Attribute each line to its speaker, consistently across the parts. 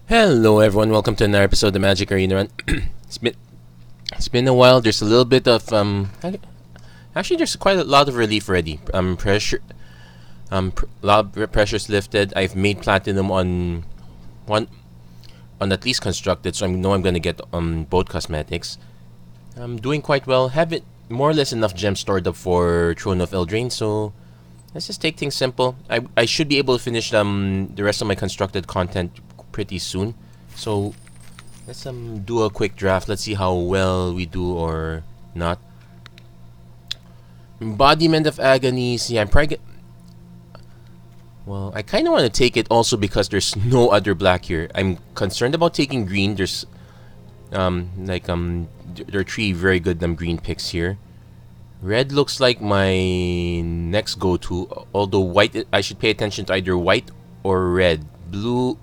Speaker 1: Hello everyone, welcome to another episode of the MTG Arena Run. it's been a while. There's a little bit of actually there's quite a lot of relief already. Lot of pressure's lifted. I've made platinum on at least constructed, so I know I'm gonna get both cosmetics. I'm doing quite well. Have it more or less enough gems stored up for Throne of Eldraine, so let's just take things simple. I should be able to finish the rest of my constructed content pretty soon. So let's do a quick draft. Let's see how well we do or not. Embodiment of Agonies. Yeah, I'm probably well, I kind of want to take it also because there's no other black here. I'm concerned about taking green. There's there are three very good green picks here. Red looks like my next go-to, although white, I should pay attention to either white or red. Blue,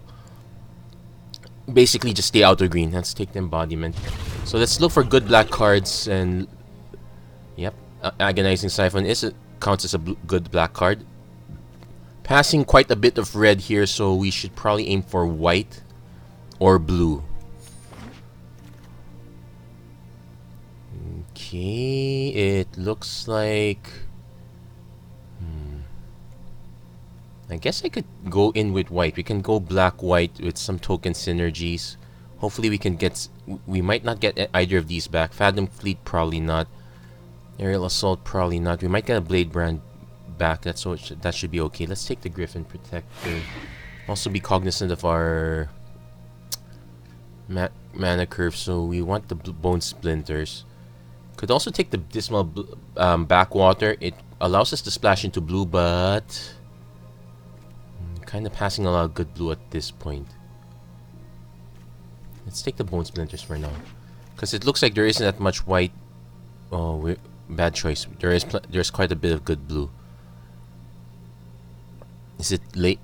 Speaker 1: basically just stay out of green. Let's take the embodiment. So let's look for good black cards, and yep, Agonizing Siphon counts as a good black card. Passing quite a bit of red here, so we should probably aim for white or blue. Okay, it looks like I guess I could go in with white. We can go black-white with some token synergies. Hopefully we can get... We might not get either of these back. Fathom Fleet, probably not. Aerial Assault, probably not. We might get a Blade Brand back. That should be okay. Let's take the Griffin Protector. Also be cognizant of our mana curve, so we want the Bone Splinters. Could also take the Dismal Backwater. It allows us to splash into blue, but... kind of passing a lot of good blue at this point. Let's take the Bone Splinters for now, because it looks like there isn't that much white. Oh, bad choice. There's quite a bit of good blue. Is it late?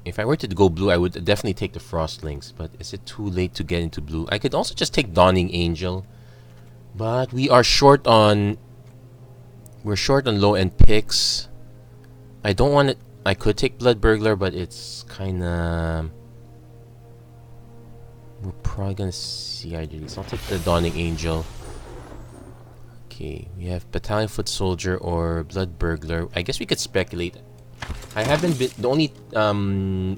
Speaker 1: If I were to go blue, I would definitely take the Frostlinks, but is it too late to get into blue? I could also just take Dawning Angel, but we are short on... We're short on low-end picks. I don't want it. I could take Blood Burglar, but it's kind of... We're probably going to see either of these. I'll take the Dawning Angel. Okay, we have Battalion Foot Soldier or Blood Burglar. I guess we could speculate. I haven't been... The only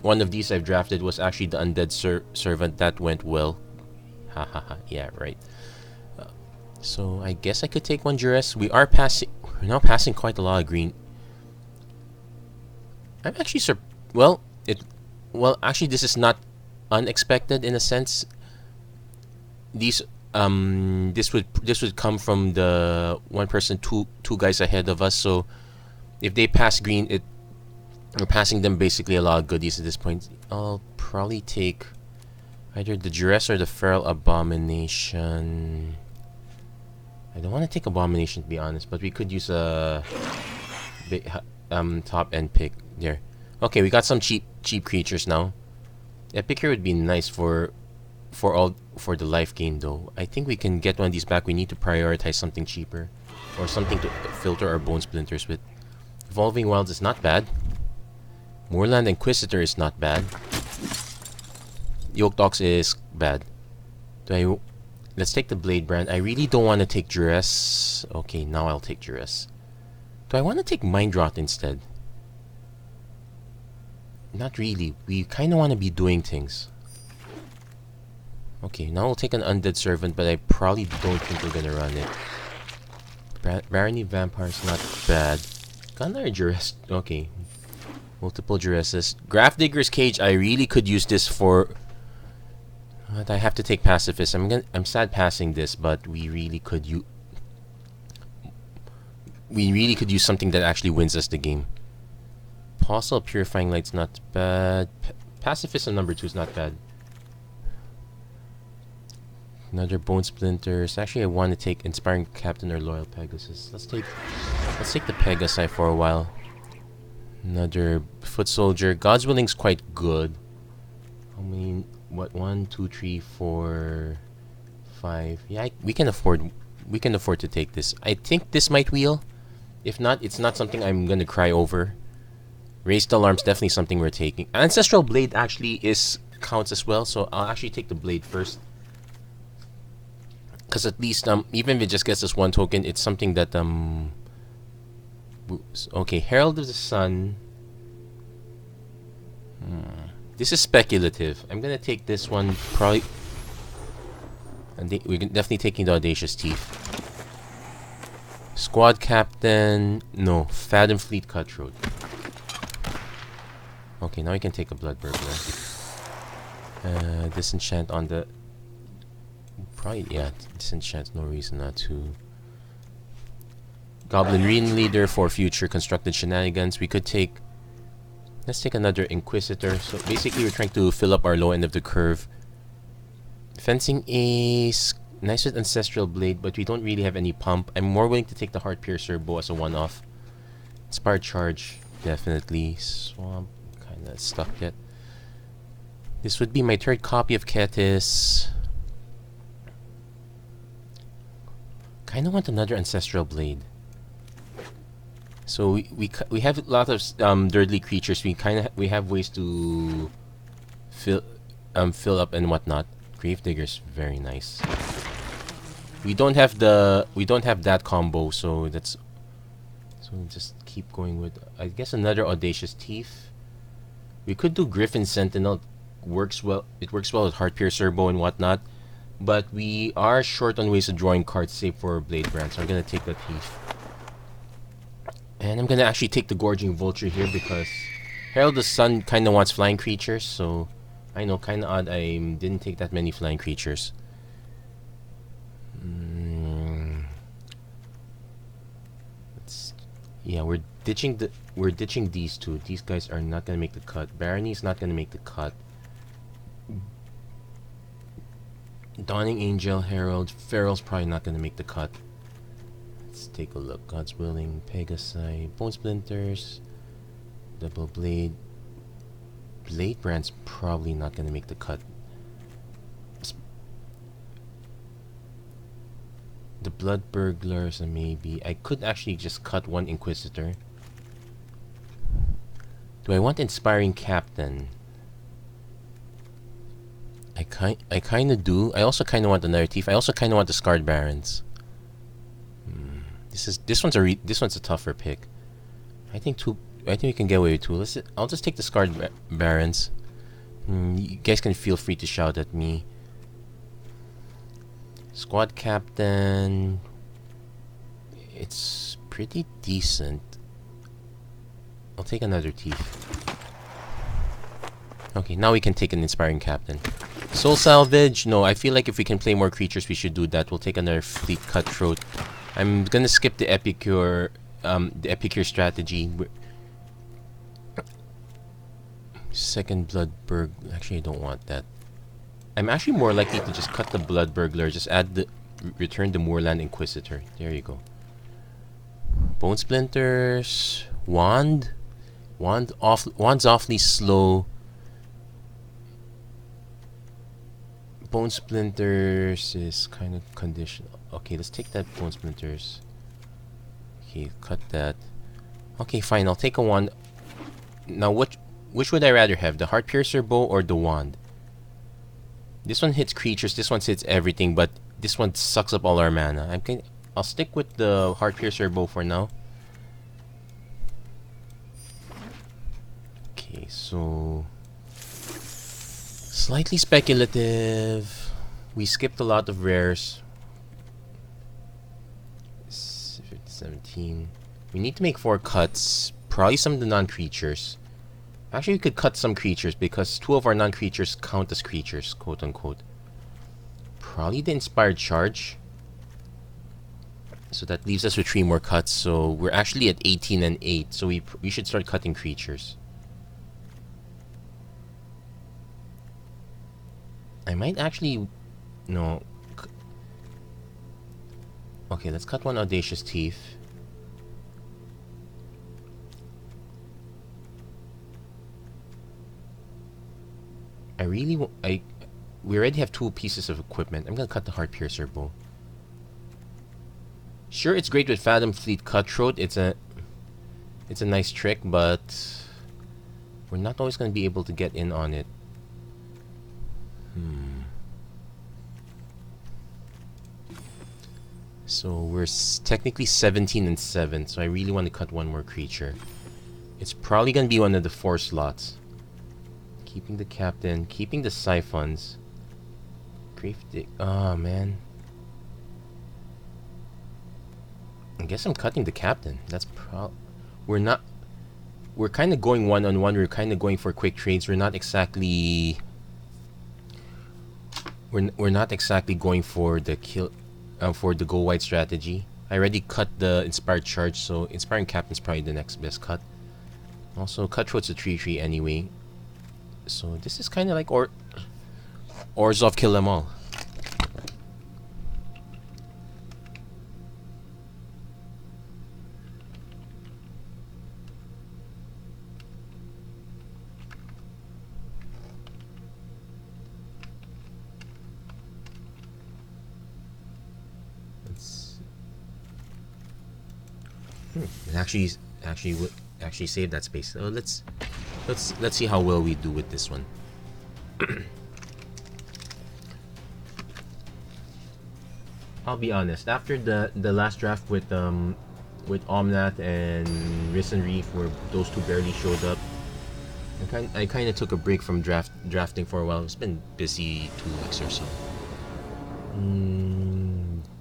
Speaker 1: one of these I've drafted was actually the Undead Servant. That went well. Ha ha ha. Yeah, right. So I guess I could take one Duress. We're now passing quite a lot of green. I'm actually actually this is not unexpected in a sense. This would come from the one person, two guys ahead of us. So if they pass green, we're passing them basically a lot of goodies at this point. I'll probably take either the Duress or the Feral Abomination. I don't want to take Abomination, to be honest, but we could use a top end pick there. Okay, we got some cheap creatures now. Epic here would be nice for the life gain though. I think we can get one of these back. We need to prioritize something cheaper or something to filter our Bone Splinters with. Evolving Wilds is not bad. Moorland Inquisitor is not bad. Yoke Dogs is bad. Let's take the Blade Brand. I really don't want to take Duress. Okay, now I'll take Duress. Do I want to take Mind Rot instead? Not really. We kind of want to be doing things. Okay, now we'll take an Undead Servant, but I probably don't think we're going to run it. Barony Vampire is not bad. Got another Duress. Okay. Multiple Duresses. Grafdigger's Cage, I really could use this for... But I have to take Pacifist. I'm sad passing this, but we really could use... something that actually wins us the game. Apostle Purifying Light's not bad. Pacifist on number 2 is not bad. Another Bone Splinters. Actually, I want to take Inspiring Captain or Loyal Pegasus. Let's take the Pegasi for a while. Another Foot Soldier. God's Willing's quite good. I mean, what? 1, 2, 3, 4, 5. Yeah, we can afford to take this. I think this might wheel. If not, it's not something I'm gonna cry over. Raised Alarm's definitely something we're taking. Ancestral Blade actually counts as well, so I'll actually take the Blade first. Because at least, even if it just gets us 1 token, it's something that, okay, Herald of the Sun. This is speculative. I'm gonna take this one, probably. And we're definitely taking the Audacious Teeth. Squad Captain. No, Fathom Fleet Cutthroat. Okay, now we can take a Blood Burglar. Disenchant on the. Probably, yeah, disenchant, no reason not to. Goblin Ringleader for future constructed shenanigans. We could take. Let's take another Inquisitor. So basically, we're trying to fill up our low end of the curve. Fencing Ace. Nice with Ancestral Blade, but we don't really have any pump. I'm more willing to take the Heart Piercer Bow as a one-off. Inspired Charge, definitely. Swamp, kinda stuck yet. This would be my 3rd copy of Ketis. Kinda want another Ancestral Blade. So we have a lot of dirtly creatures. We have ways to fill up and whatnot. Gravedigger's very nice. We don't have that combo, so we'll just keep going with, I guess, another Audacious Teeth. We could do Griffin Sentinel. It works well with Heart Piercer Bow and whatnot. But we are short on ways of drawing cards, save for Blade Brand, so I'm gonna take the Teeth. And I'm gonna actually take the Gorging Vulture here because Herald of the Sun kinda wants flying creatures, so I know, kinda odd I didn't take that many flying creatures. Yeah, we're ditching these two. These guys are not gonna make the cut. Barony's not gonna make the cut. Dawning Angel, Herald, Feral's probably not gonna make the cut. Let's take a look. God's Willing, Pegasi, Bone Splinters, Double Blade. Blade Brand's probably not gonna make the cut. The Blood Burglars, maybe. I could actually just cut 1 Inquisitor. Do I want Inspiring Captain? I kinda do. I also kinda want another Thief. I also kinda want the Scarred Barons. This one's a tougher pick. I think we can get away with 2. I'll just take the Scarred Barons. You guys can feel free to shout at me. Squad Captain. It's pretty decent. I'll take another Thief. Okay, now we can take an Inspiring Captain. Soul Salvage. No, I feel like if we can play more creatures, we should do that. We'll take another Fleet Cutthroat. I'm gonna skip the Epicure strategy. Second Blood Burglar. Actually, I don't want that. I'm actually more likely to just cut the Blood Burglar. Just return the Moorland Inquisitor. There you go. Bone Splinters. Wand's awfully slow. Bone Splinters is kind of conditional. Okay, let's take that Bone Splinters. Okay, cut that. Okay, fine. I'll take a wand. Now, which would I rather have? The Heart Piercer Bow or the wand? This one hits creatures. This one hits everything, but this one sucks up all our mana. I'll stick with the Heart Piercer Bow for now. Okay, so slightly speculative. We skipped a lot of rares. 17. We need to make 4 cuts. Probably some of the non-creatures. Actually, we could cut some creatures because 2 of our non-creatures count as creatures, quote unquote. Probably the Inspired Charge. So that leaves us with 3 more cuts. So we're actually at 18 and 8. So we should start cutting creatures. I might actually... No. Okay, let's cut 1 Audacious Teeth. We already have 2 pieces of equipment. I'm gonna cut the Heart Piercer Bow. Sure, it's great with Fathom Fleet Cutthroat. It's a nice trick, but We're not always going to be able to get in on it. So we're technically 17 and 7, so I really want to cut one more creature. It's probably going to be one of the 4 slots. Keeping the captain, keeping the siphons. Oh man. I guess I'm cutting the captain. That's we're kind of going one-on-one. We're kind of going for quick trades. We're not exactly going for the kill for the go wide strategy. I already cut the inspired charge, so inspiring captain's probably the next best cut. Also, cutthroat's a 3/3 anyway, so this is kind of like Orzhov kill them all. It actually save that space. So let's see how well we do with this one. I'll be honest. After the last draft with Omnath and Risen Reef, where those two barely showed up, I kind of took a break from drafting for a while. It's been busy 2 weeks or so.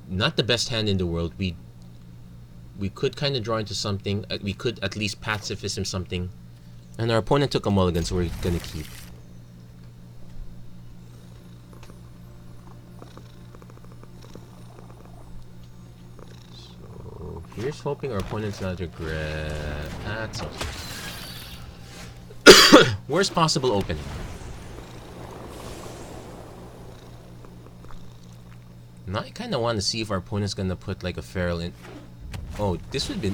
Speaker 1: Not the best hand in the world. We could kind of draw into something. We could at least pacifism something. And our opponent took a mulligan, so we're gonna keep. So here's hoping our opponent's not regret. That's okay. Worst possible opening. Now I kind of want to see if our opponent's gonna put like a feral in. Oh, this would be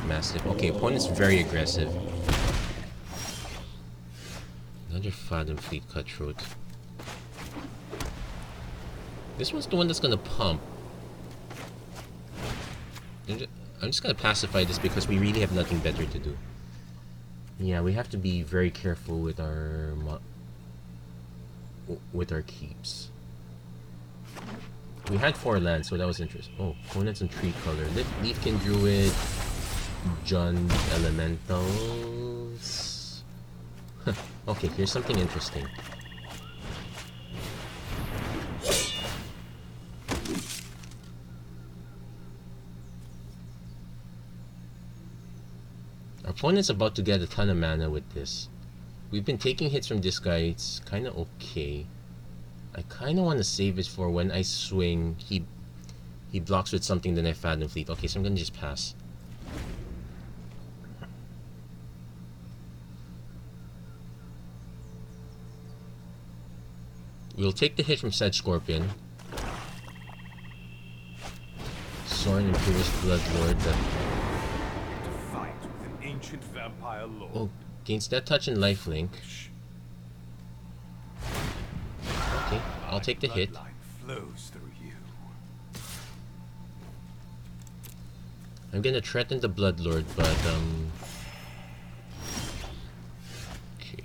Speaker 1: massive. Okay, opponent's very aggressive. Another Fathom Fleet Cutthroat. This one's the one that's gonna pump. I'm just gonna pacify this because we really have nothing better to do. Yeah, we have to be very careful with our keeps. We had 4 lands, so that was interesting. Oh, opponent's in 3 color. Leafkin Druid, Jund Elementals. Okay, here's something interesting. Our opponent's about to get a ton of mana with this. We've been taking hits from this guy. It's kind of okay. I kind of want to save it for when I swing. He blocks with something, then I Fathom Fleet. Okay, so I'm gonna just pass. We'll take the hit from Sedge Scorpion. Sorin Imperious Bloodlord.
Speaker 2: To fight with an ancient vampire lord.
Speaker 1: Oh, gains Death Touch and Lifelink. Okay, I'll take the hit.
Speaker 2: Flows through you.
Speaker 1: I'm gonna threaten the Bloodlord, but okay.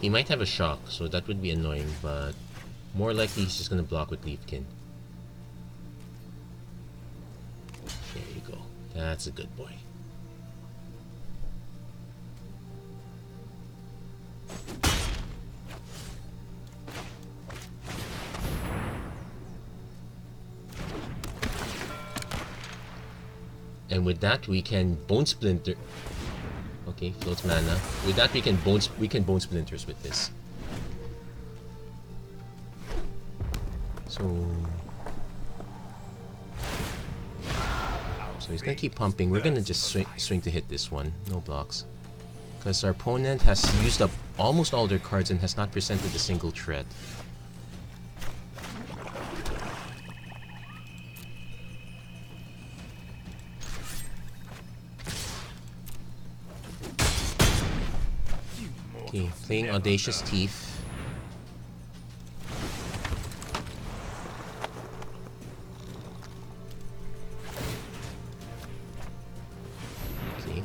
Speaker 1: He might have a shock, so that would be annoying, but more likely he's just gonna block with Leafkin. There you go. That's a good boy. And with that, we can Bone Splinter. Okay, floats mana. With that, we can Bone Splinters with this. So he's gonna keep pumping. We're gonna just swing to hit this one. No blocks. Because our opponent has used up almost all their cards and has not presented a single threat. Okay, playing Audacious Teeth.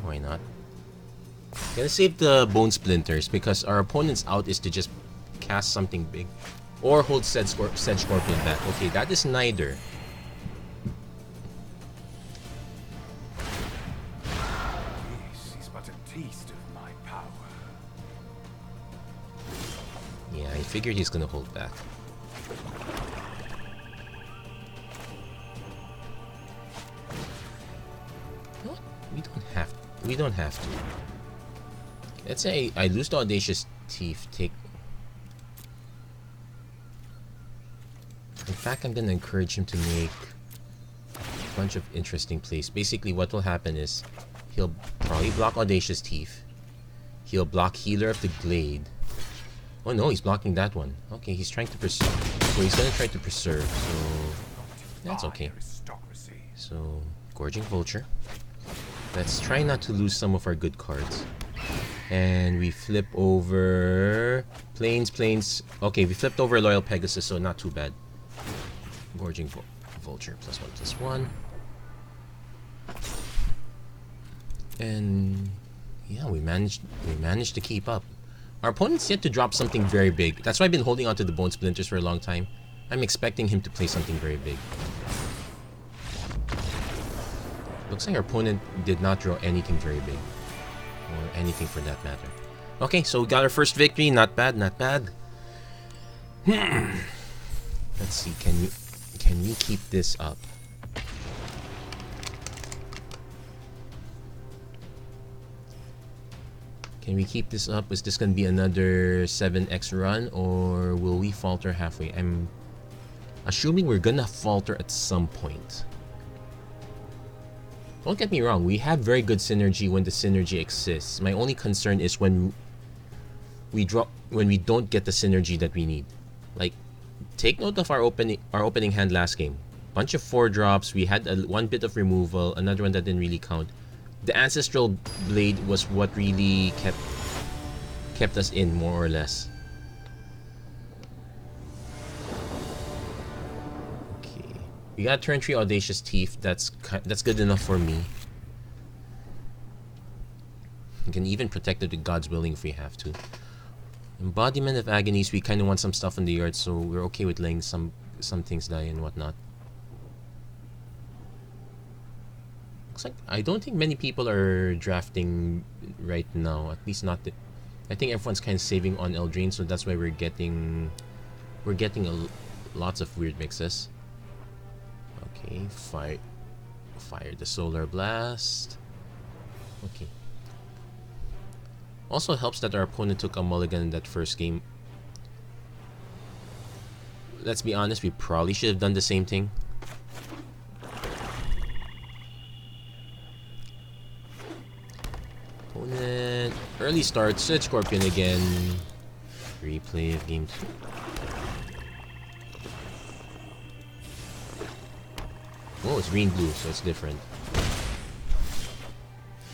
Speaker 1: why not? Gonna save the Bone Splinters because our opponent's out is to just cast something big. Or hold Sedge Scorpion back. Okay, that is neither.
Speaker 2: This is but a taste of my power.
Speaker 1: Yeah, I figured he's gonna hold back. No, we don't have to. Let's say I lose the Audacious Thief, take... In fact, I'm gonna encourage him to make a bunch of interesting plays. Basically, what will happen is he'll probably block Audacious Thief. He'll block Healer of the Glade. Oh no, he's blocking that one. Okay, he's trying to preserve. So he's gonna try to preserve, so that's okay. So, Gorging Vulture. Let's try not to lose some of our good cards. And we flip over... Plains. Okay, we flipped over Loyal Pegasus, so not too bad. Gorging Vulture, +1/+1. And... yeah, we managed to keep up. Our opponent's yet to drop something very big. That's why I've been holding on to the Bone Splinters for a long time. I'm expecting him to play something very big. Looks like our opponent did not draw anything very big. Or anything for that matter. Okay, so we got our first victory. Not bad, not bad. Let's see, can we keep this up? Can we keep this up? Is this going to be another 7x run, or will we falter halfway? I'm assuming we're going to falter at some point. Don't get me wrong, we have very good synergy when the synergy exists. My only concern is when we don't get the synergy that we need. Like, take note of our opening hand last game. Bunch of 4-drops, we had one bit of removal, another one that didn't really count. The Ancestral Blade was what really kept us in, more or less. Okay, we got turn 3 Audacious Thief. That's good enough for me. We can even protect it with God's Willing if we have to. Embodiment of Agonies, we kind of want some stuff in the yard, so we're okay with letting some things die and whatnot. Looks like I don't think many people are drafting right now. At least not. I think everyone's kind of saving on Eldraine, so that's why we're getting lots of weird mixes. Okay, fire the Solar Blast. Okay. Also helps that our opponent took a mulligan in that first game. Let's be honest, we probably should have done the same thing. Opponent, early start, Sedge Scorpion again. Replay of game 2. Oh, it's green blue, so it's different.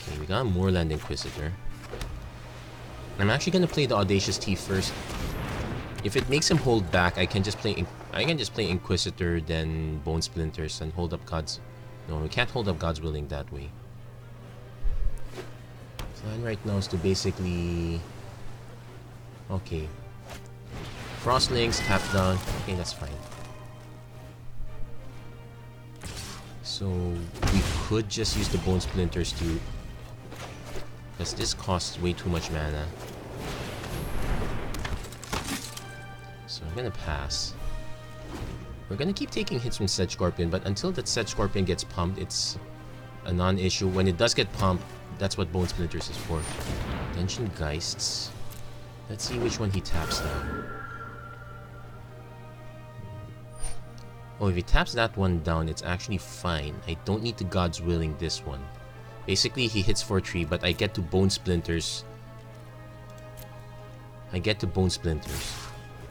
Speaker 1: Okay, we got a Moorland Inquisitor. I'm actually gonna play the Audacious Thief first. If it makes him hold back, I can just play Inquisitor, then Bone Splinters, and hold up God's... No, we can't hold up God's Willing that way. Plan right now is to basically... Okay. Frostlinks, tap down. Okay, that's fine. So, we could just use the Bone Splinters to... because this costs way too much mana. So I'm gonna pass. We're gonna keep taking hits from Sedge Scorpion, but until that Sedge Scorpion gets pumped, it's a non-issue. When it does get pumped, that's what Bone Splinters is for. Dungeon Geists. Let's see which one he taps down. Oh, if he taps that one down, it's actually fine. I don't need to God's Willing this one. Basically, he hits for 3, but I get to Bone Splinters.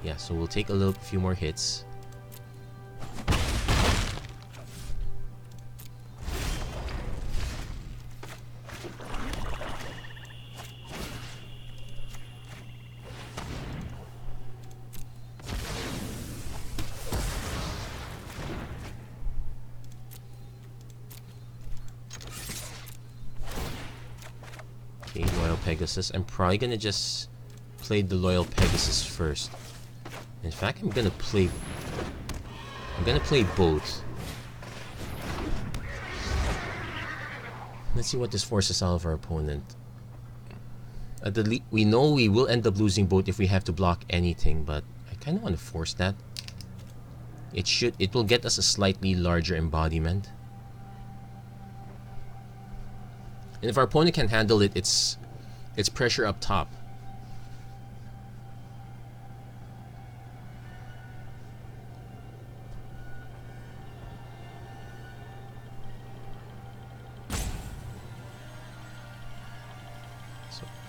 Speaker 1: Yeah, so we'll take a few more hits. Okay, Loyal Pegasus. I'm probably gonna just play the Loyal Pegasus first. In fact, I'm gonna play both. Let's see what this forces out of our opponent. We know we will end up losing both if we have to block anything, but I kind of want to force that. It will get us a slightly larger embodiment. And if our opponent can handle it, it's pressure up top.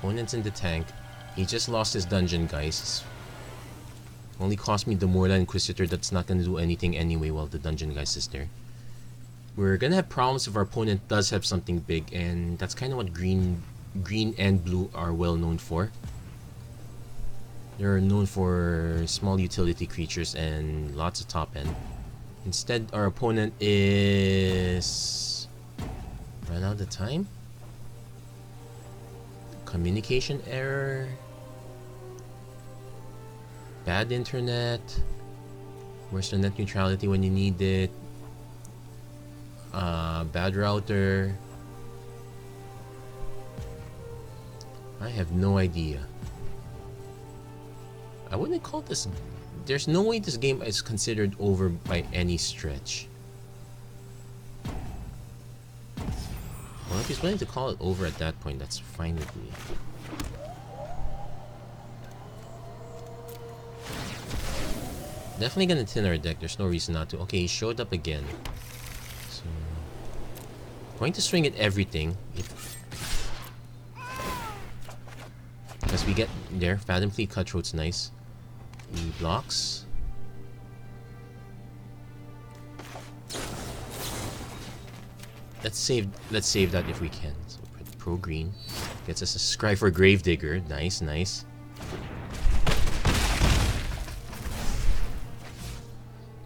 Speaker 1: Opponent's in the tank. He just lost his dungeon, guys. Only cost me the Morla Inquisitor that's not gonna do anything anyway while the dungeon guys is there. We're gonna have problems if our opponent does have something big, and that's kind of what green and blue are well known for. They're known for small utility creatures and lots of top end. Instead, our opponent is run out of time. Communication error, bad internet, where's the net neutrality when you need it, bad router. I have no idea. I wouldn't call this. There's no way this game is considered over by any stretch. Well, if he's willing to call it over at that point, that's fine with me. Definitely gonna thin our deck, there's no reason not to. Okay, he showed up again. So, going to swing at everything. As we get there, Fathom Fleet Cutthroat's nice. He blocks. Let's save that if we can. So pro green gets us a Scry for Gravedigger. Nice, nice.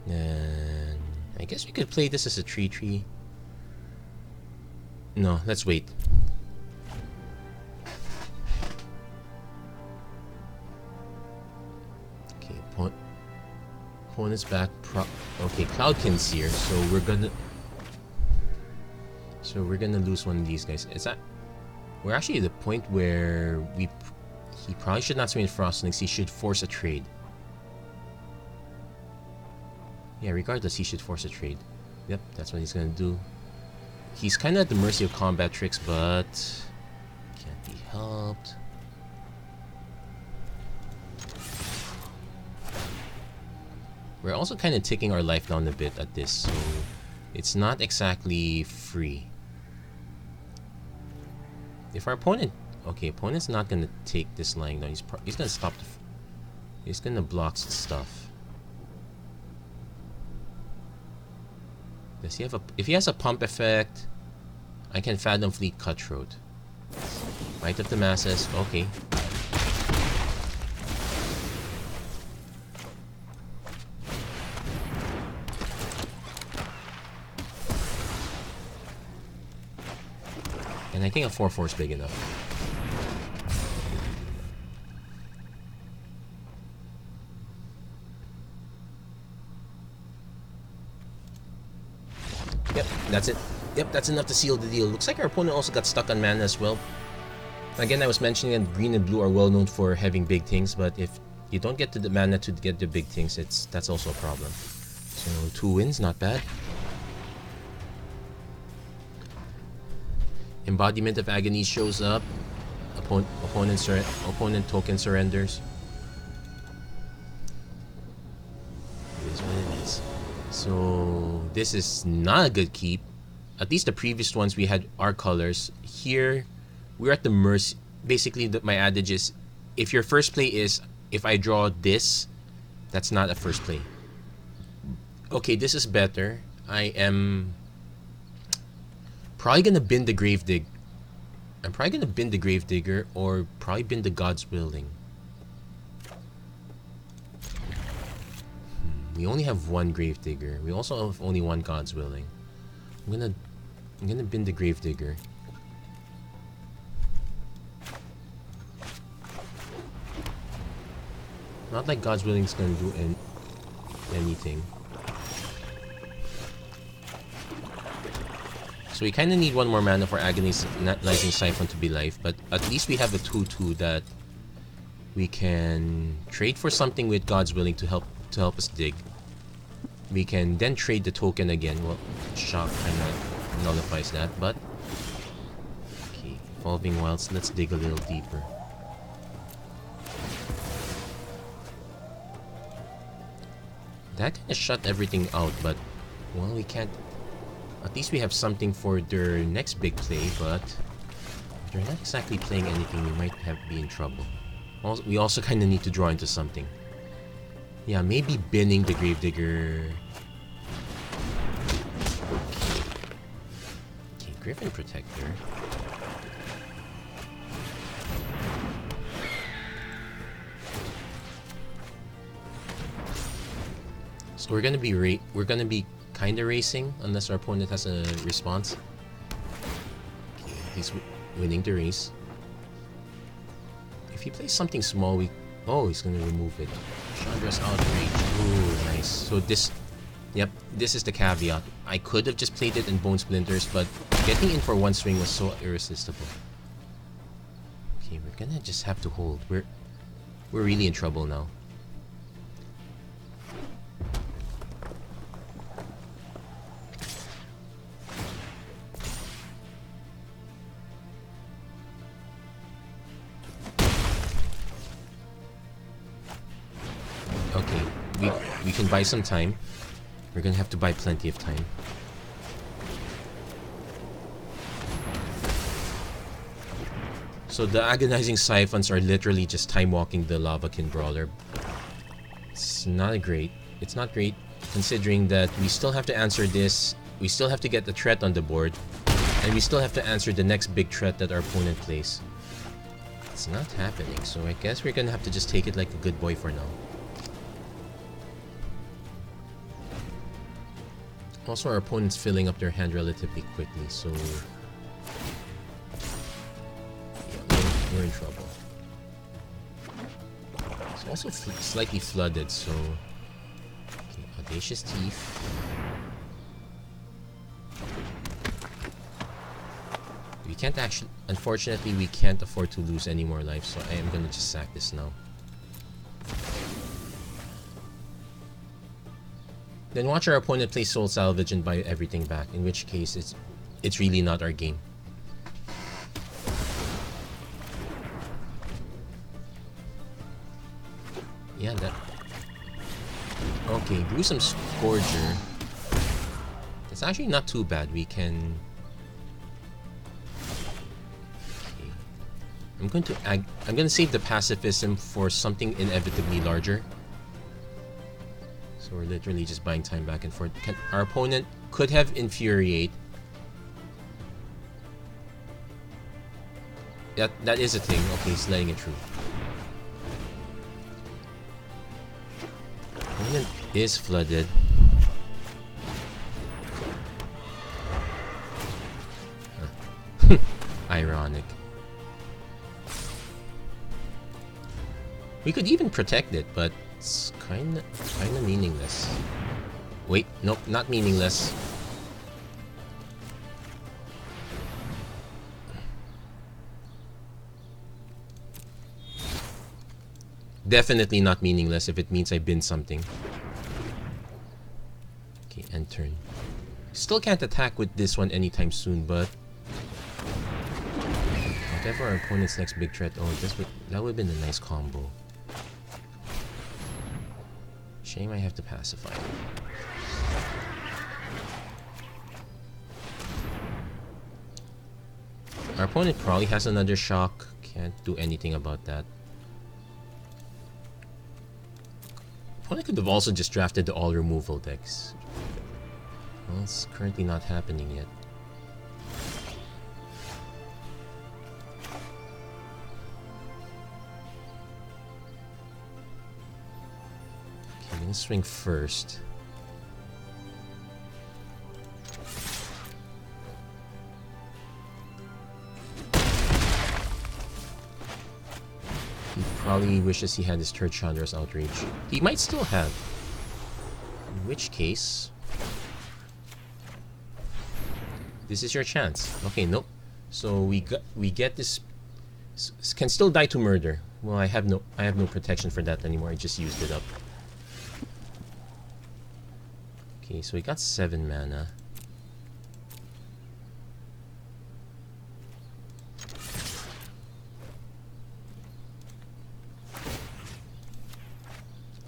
Speaker 1: And I guess we could play this as a 3/3. No, let's wait. Okay, opponent's back. Okay, Cloudkin's here, so we're gonna lose one of these guys. Is that? We're actually at the point where he probably should not swing Frostlings. He should force a trade. Yeah, regardless, he should force a trade. Yep, that's what he's gonna do. He's kind of at the mercy of combat tricks, but can't be helped. We're also kind of taking our life down a bit at this, so it's not exactly free. If our opponent, okay, opponent's not gonna take this lying down. He's gonna stop he's gonna block stuff. Does he have if he has a pump effect, I can Fathom Fleet Cutthroat. Might of the Masses, okay. And I think a 4/4 is big enough. Yep, that's it. Yep, that's enough to seal the deal. Looks like our opponent also got stuck on mana as well. Again, I was mentioning that green and blue are well known for having big things, but if you don't get to the mana to get the big things, that's also a problem. So 2 wins, not bad. Embodiment of Agony shows up. Opponent token surrenders. It is what it is. So this is not a good keep. At least the previous ones we had our colors. Here we're at the mercy. Basically, my adage is, if your first play is if I draw this, that's not a first play. Okay, this is better. I am probably gonna bin the Gravedigger. I'm probably gonna bin the Gravedigger or probably bin the God's Willing. We only have one Gravedigger. We also have only one God's Willing. I'm gonna bin the Gravedigger. Not like God's Willing's gonna do anything. So we kind of need one more mana for Agonizing Siphon to be live, but at least we have a 2/2 that we can trade for something with God's Willing to help us dig. We can then trade the token again. Well, Shock kind of nullifies that, but okay, Evolving Wilds. Let's dig a little deeper. That kind of shut everything out, but well, we can't. At least we have something for their next big play, but if they're not exactly playing anything, we might be in trouble. Also, we also kind of need to draw into something. Yeah, maybe binning the Gravedigger. Okay, Griffin Protector. So we're gonna be kind of racing unless our opponent has a response. Okay, he's winning the race. If he plays something small, he's gonna remove it. Chandra's Outrage. Ooh, nice. So this is the caveat. I could have just played it in Bone Splinters, but getting in for one swing was so irresistible. Okay, we're gonna just have to hold. We're really in trouble now. Okay, we can buy some time. We're gonna have to buy plenty of time. So the Agonizing Siphons are literally just time-walking the Lavakin Brawler. It's not great. It's not great considering that we still have to answer this. We still have to get the threat on the board. And we still have to answer the next big threat that our opponent plays. It's not happening, so I guess we're gonna have to just take it like a good boy for now. Also, our opponent's filling up their hand relatively quickly, so yeah, we're in trouble. It's also slightly flooded, so okay, Audacious Teeth. We can't actually, unfortunately, we can't afford to lose any more life, so I am gonna just sack this now. Then watch our opponent play Soul Salvage and buy everything back, in which case it's really not our game. Yeah, that... Okay, Gruesome Scourger. It's actually not too bad. We can... Okay. I'm gonna save the Pacifism for something inevitably larger. So we're literally just buying time back and forth. Our opponent could have Infuriate. That is a thing. Okay, he's letting it through. Opponent is flooded. Huh. Ironic. We could even protect it, but it's kinda meaningless. Wait, nope, not meaningless. Definitely not meaningless if it means I bin something. Okay, end turn. Still can't attack with this one anytime soon, but whatever our opponent's next big threat. Oh, that would have been a nice combo. Shame I have to pacify. Our opponent probably has another shock. Can't do anything about that. Opponent could have also just drafted the all removal decks. Well, it's currently not happening yet. Let's swing first. He probably wishes he had his third Chandra's Outrage. He might still have. In which case, this is your chance. Okay, nope. So we get this. Can still die to murder. Well, I have no protection for that anymore. I just used it up. Okay, so we got 7 mana.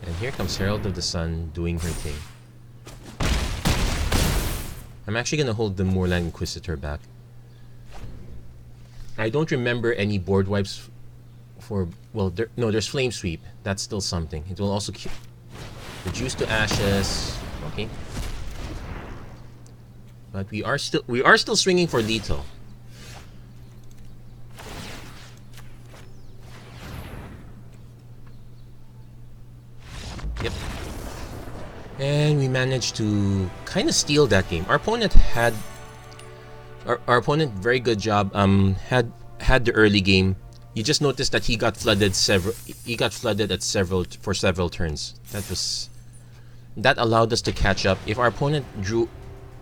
Speaker 1: And here comes Herald of the Sun doing her thing. I'm actually gonna hold the Moorland Inquisitor back. I don't remember any board wipes for... Well, no, there's Flame Sweep. That's still something. It will also reduce to ashes. Okay. But we are still swinging for lethal. Yep. And we managed to kind of steal that game. Our opponent had... Our opponent, very good job, had the early game. You just noticed that he got flooded for several turns. That allowed us to catch up. If our opponent drew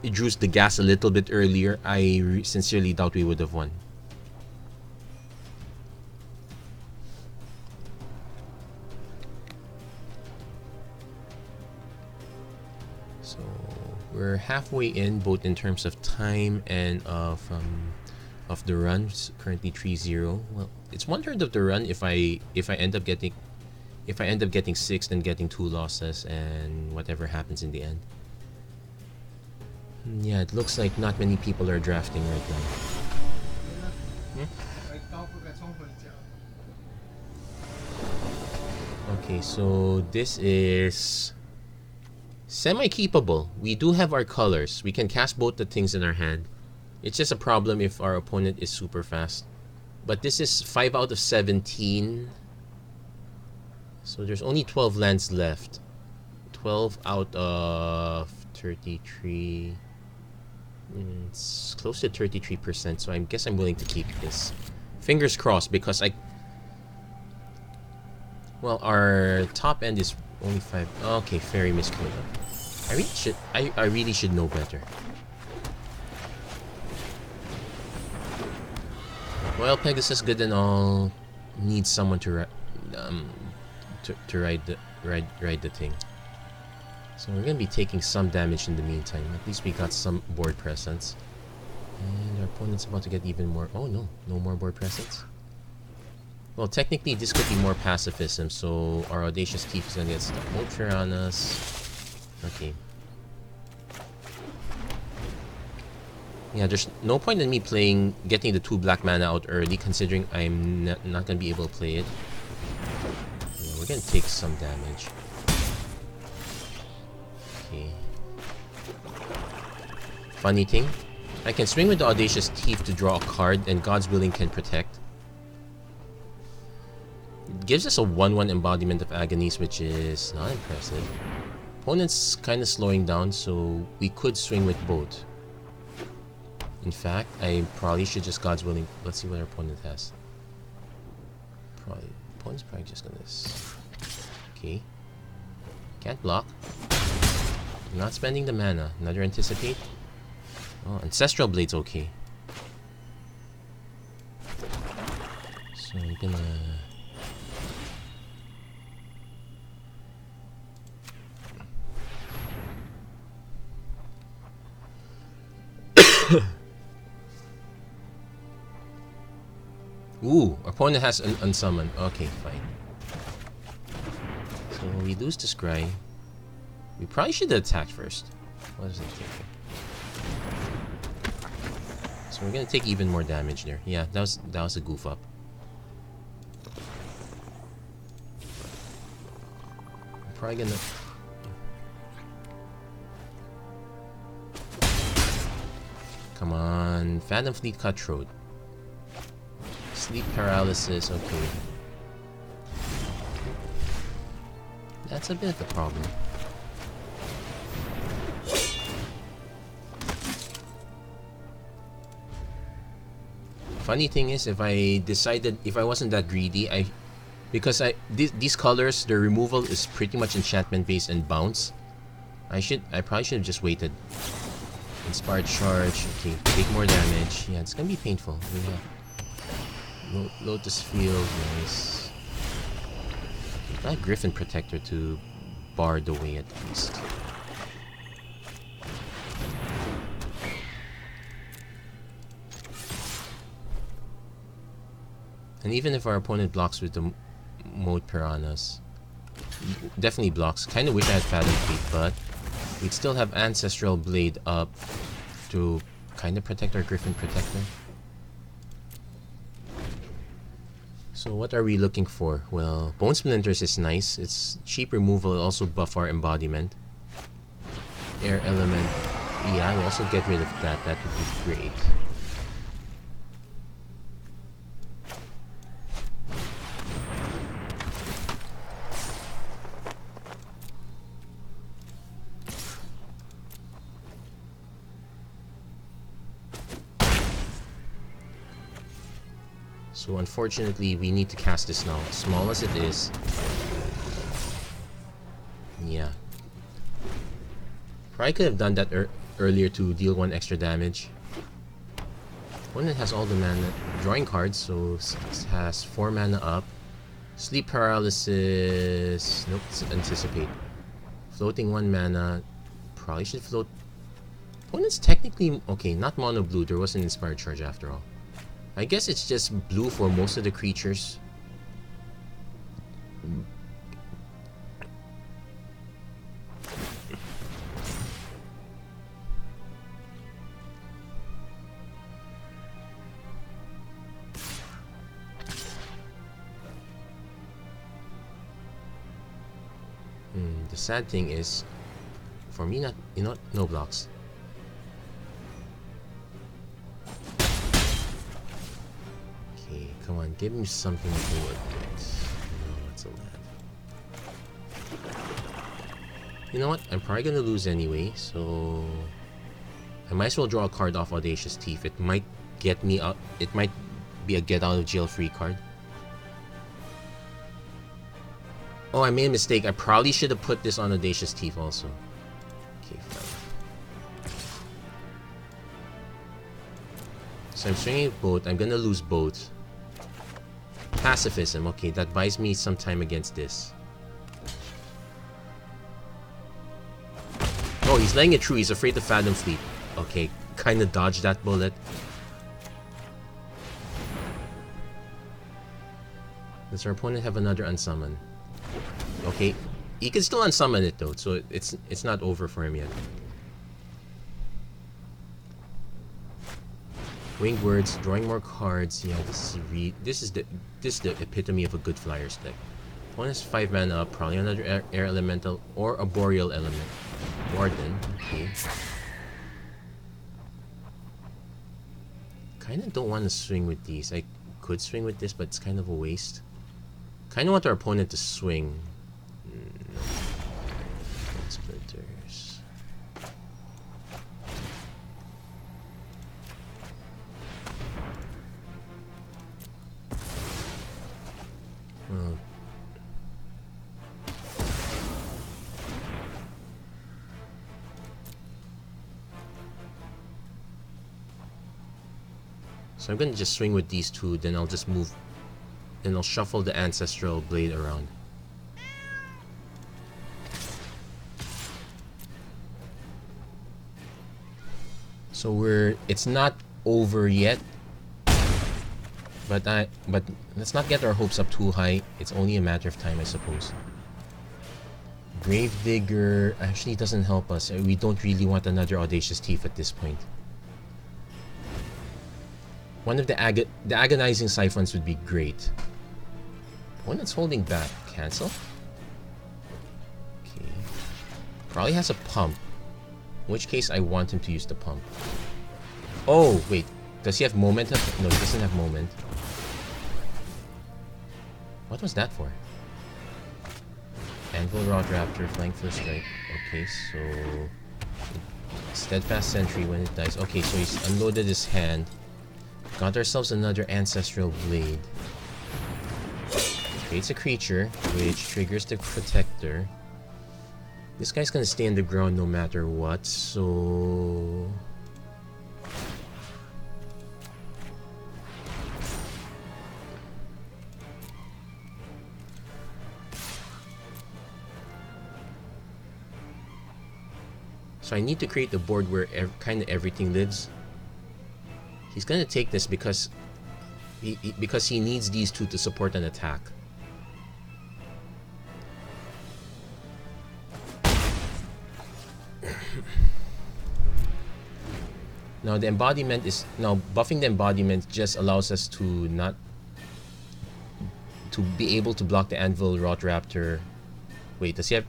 Speaker 1: the gas a little bit earlier, I sincerely doubt we would have won. So we're halfway in, both in terms of time and of the run. It's currently 3-0. Well, it's 1/3 of the run if I end up getting 6th and getting 2 losses and whatever happens in the end. Yeah, it looks like not many people are drafting right now. Okay, so this is semi-keepable. We do have our colors. We can cast both the things in our hand. It's just a problem if our opponent is super fast. But this is 5 out of 17. So there's only 12 lands left. 12 out of 33. It's close to 33%, so I guess I'm willing to keep this. Fingers crossed, because well, our top end is only 5. Okay, Fairy Miscoda. I really should know better. Well, Pegasus, good and all, needs someone to ride the thing. So we're gonna be taking some damage in the meantime. At least we got some board presence, and our opponent's about to get even more. Oh no, no more board presence. Well, technically this could be more pacifism. So our Audacious Thief is gonna get stuck. No Piranhas. Okay. Yeah, there's no point in me getting the 2 black mana out early, considering I'm not gonna be able to play it. Yeah, we're gonna take some damage. Okay. Funny thing, I can swing with the Audacious Thief to draw a card, and God's Willing can protect. It gives us a 1/1 embodiment of Agonies, which is not impressive. Opponent's kind of slowing down, so we could swing with both. In fact, I probably should just God's Willing. Let's see what our opponent has. Opponent's probably just gonna... Okay. Can't block. Not spending the mana. Another Anticipate. Oh, Ancestral Blade's okay. So I'm gonna... Ooh, our opponent has an unsummon. Okay, fine. So we lose to Scry. We probably should have attacked first. What is it taking? So we're gonna take even more damage there. Yeah, that was a goof up. I'm probably gonna... Come on, Phantom Fleet Cutthroat. Sleep Paralysis, okay. That's a bit of a problem. Funny thing is, if I wasn't that greedy, Because these colors, the removal is pretty much enchantment based and bounce. I probably should have just waited. Inspired charge. Okay, take more damage. Yeah, it's gonna be painful. Yeah. Lotus Field, nice. Not Griffin Protector to bar the way at least. And even if our opponent blocks with the Mode Piranhas, definitely blocks. Kind of wish I had Fathom Fleet, but we'd still have Ancestral Blade up to kind of protect our Griffin Protector. So what are we looking for? Well, Bone Splinters is nice. It's cheap removal. It'll also buff our embodiment. Air Element. Yeah, we'll also get rid of that. That would be great. So unfortunately, we need to cast this now. Small as it is. Yeah. Probably could have done that earlier to deal 1 extra damage. Opponent has all the mana. Drawing cards, so has 4 mana up. Sleep Paralysis. Nope, anticipate. Floating 1 mana. Probably should float. Opponent's technically... Okay, not mono blue. There was an Inspired Charge after all. I guess it's just blue for most of the creatures. The sad thing is, for me, no blocks. Come on, give me something to work with. No, that's a land. You know what? I'm probably gonna lose anyway, so I might as well draw a card off Audacious Thief. It might get me up. It might be a get out of jail free card. Oh, I made a mistake. I probably should have put this on Audacious Thief also. Okay, fine. So I'm swinging both. I'm gonna lose both. Pacifism, okay, that buys me some time against this. Oh, he's letting it through. He's afraid of Fathom Fleet. Okay, kind of dodged that bullet. Does our opponent have another unsummon? Okay, he can still unsummon it though, so it's not over for him yet. Winged Words, drawing more cards. Yeah, this is the epitome of a good Flyers deck. Opponent has 5 mana up, probably another air elemental or a boreal element. Warden, okay. Kinda don't want to swing with these. I could swing with this, but it's kind of a waste. Kinda want our opponent to swing. No. Splinters. Well, so I'm gonna just swing with these two, then I'll just move, then I'll shuffle the Ancestral Blade around. So it's not over yet, but let's not get our hopes up too high. It's only a matter of time, I suppose. Gravedigger actually doesn't help us. We don't really want another Audacious Thief at this point. One of the Agonizing Siphons would be great. One that's holding back. Cancel? Okay. Probably has a pump. In which case I want him to use the pump. Oh, wait. Does he have moment? No, he doesn't have moment. What was that for? Anvil Rod Raptor, Flying First Strike. Okay, so... Steadfast Sentry when it dies. Okay, so he's unloaded his hand. Got ourselves another Ancestral Blade. Okay, it's a creature, which triggers the protector. This guy's gonna stay on the ground no matter what, so... So I need to create a board where kind of everything lives. He's gonna take this because he needs these two to support an attack. Now the embodiment is buffing the embodiment just allows us to be able to block the Anvil Rot Raptor. Wait, does he have?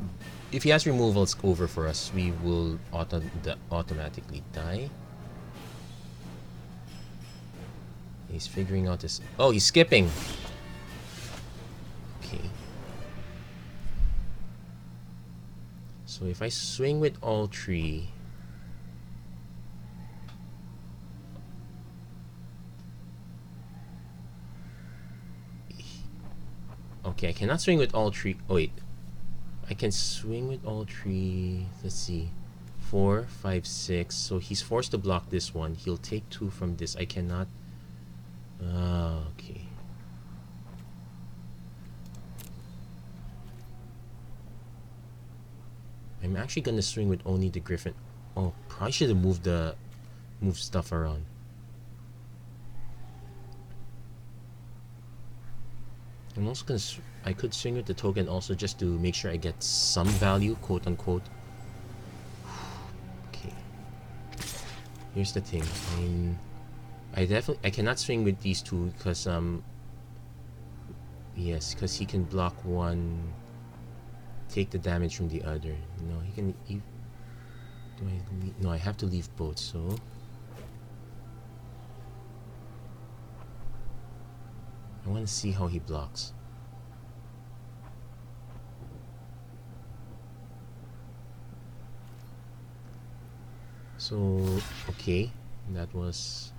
Speaker 1: If he has removal, it's over for us. We will automatically die. He's figuring out this. Oh, he's skipping. Okay. So if I swing with all three. Okay, I cannot swing with all three. Oh wait. I can swing with all three. Let's see. 4, 5, 6. So he's forced to block this one. He'll take 2 from this. I cannot. Okay. I'm actually gonna swing with only the Griffin. Oh, probably should have moved stuff around. I'm also gonna. I could swing with the token also just to make sure I get some value, quote unquote. Okay. Here's the thing. I cannot swing with these two because yes, because he can block one, take the damage from the other. No, he can. No, I have to leave both. So. I want to see how he blocks. So, okay, that was...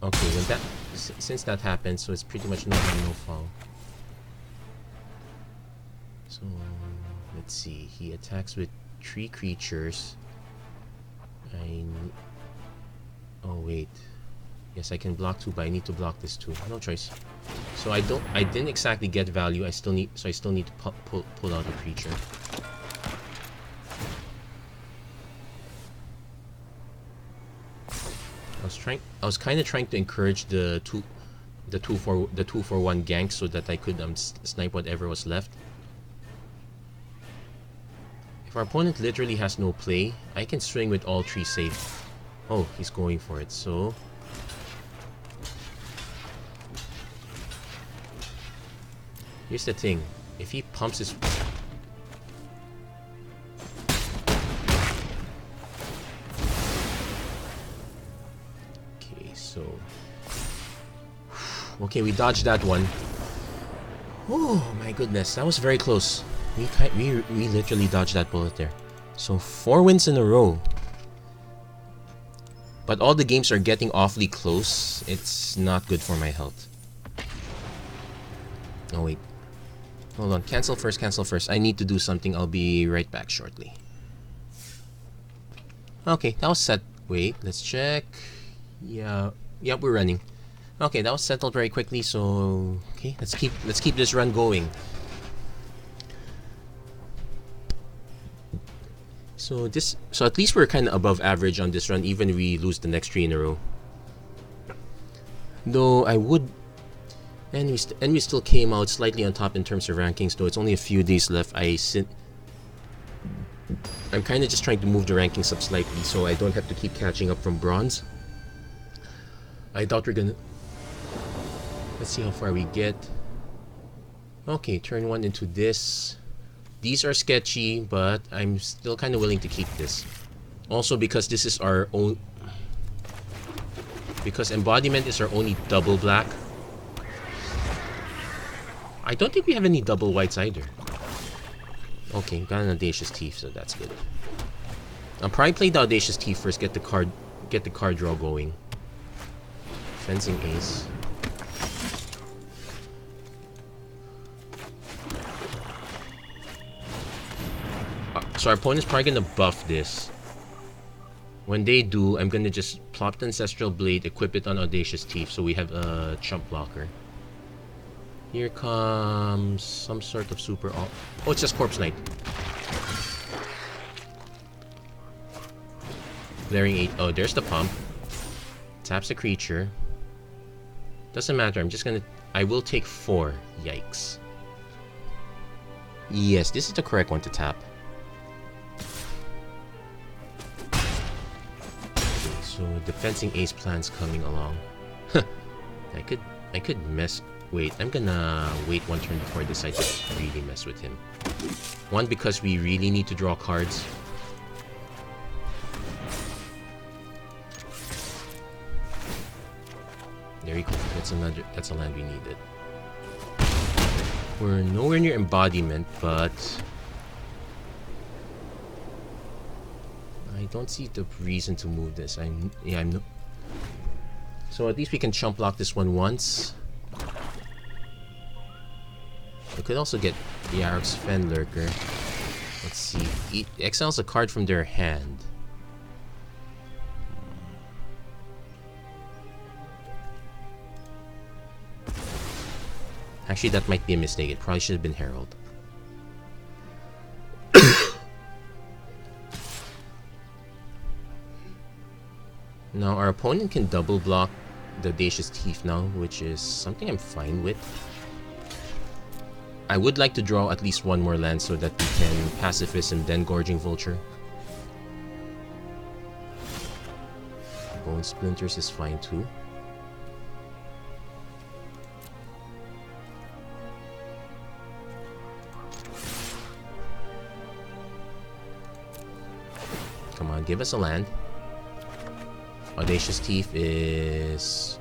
Speaker 1: Okay, when that... Since that happened, so it's pretty much no harm, no foul. So, let's see. He attacks with 3 creatures. Oh wait, yes, I can block 2, but I need to block this too. No choice. So I didn't exactly get value. I still need to pull out a creature. I was kind of trying to encourage the 2 for 1 gank so that I could snipe whatever was left. If our opponent literally has no play, I can swing with all 3 safe. Oh, he's going for it, so... Here's the thing. If he pumps his... Okay, so... Okay, we dodged that one. Oh my goodness, that was very close. We literally dodged that bullet there. So 4 wins in a row. But all the games are getting awfully close. It's not good for my health. Oh wait. Hold on. Cancel first. I need to do something. I'll be right back shortly. Okay, that was set. Wait, let's check. Yeah, we're running. Okay, that was settled very quickly, so okay, let's keep this run going. So at least we're kind of above average on this run, even if we lose the next 3 in a row. Though I would, and we still came out slightly on top in terms of rankings. Though it's only a few days left. I'm kind of just trying to move the rankings up slightly, so I don't have to keep catching up from bronze. I doubt we're gonna. Let's see how far we get. Okay, turn 1 into this. These are sketchy, but I'm still kind of willing to keep this. Also because this is our own... Because embodiment is our only double black. I don't think we have any double whites either. Okay, got an Audacious Thief, so that's good. I'll probably play the Audacious Thief first, get the card draw going. Fencing Ace. So our opponent's probably gonna buff this. When they do, I'm gonna just plop the Ancestral Blade, equip it on Audacious Thief, so we have a chump blocker. Here comes some sort of super... Oh, it's just Corpse Knight. Blaring 8. Oh, there's the pump. Taps the creature. Doesn't matter, I'm just gonna... I will take 4. Yikes. Yes, this is the correct one to tap. So the Fencing Ace plan's coming along. I could mess. Wait, I'm gonna wait one turn before I decide to really mess with him. One, because we really need to draw cards. There you go. That's a land we needed. We're nowhere near embodiment, but I don't see the reason to move this. I'm no. So at least we can chump block this one once. We could also get the Yarok's Fen Lurker. Let's see. It exiles a card from their hand. Actually, that might be a mistake. It probably should have been Herald. Now, our opponent can double block the Audacious Thief now, which is something I'm fine with. I would like to draw at least one more land so that we can Pacifist and then Gorging Vulture. Bone Splinters is fine too. Come on, give us a land. Audacious Thief is...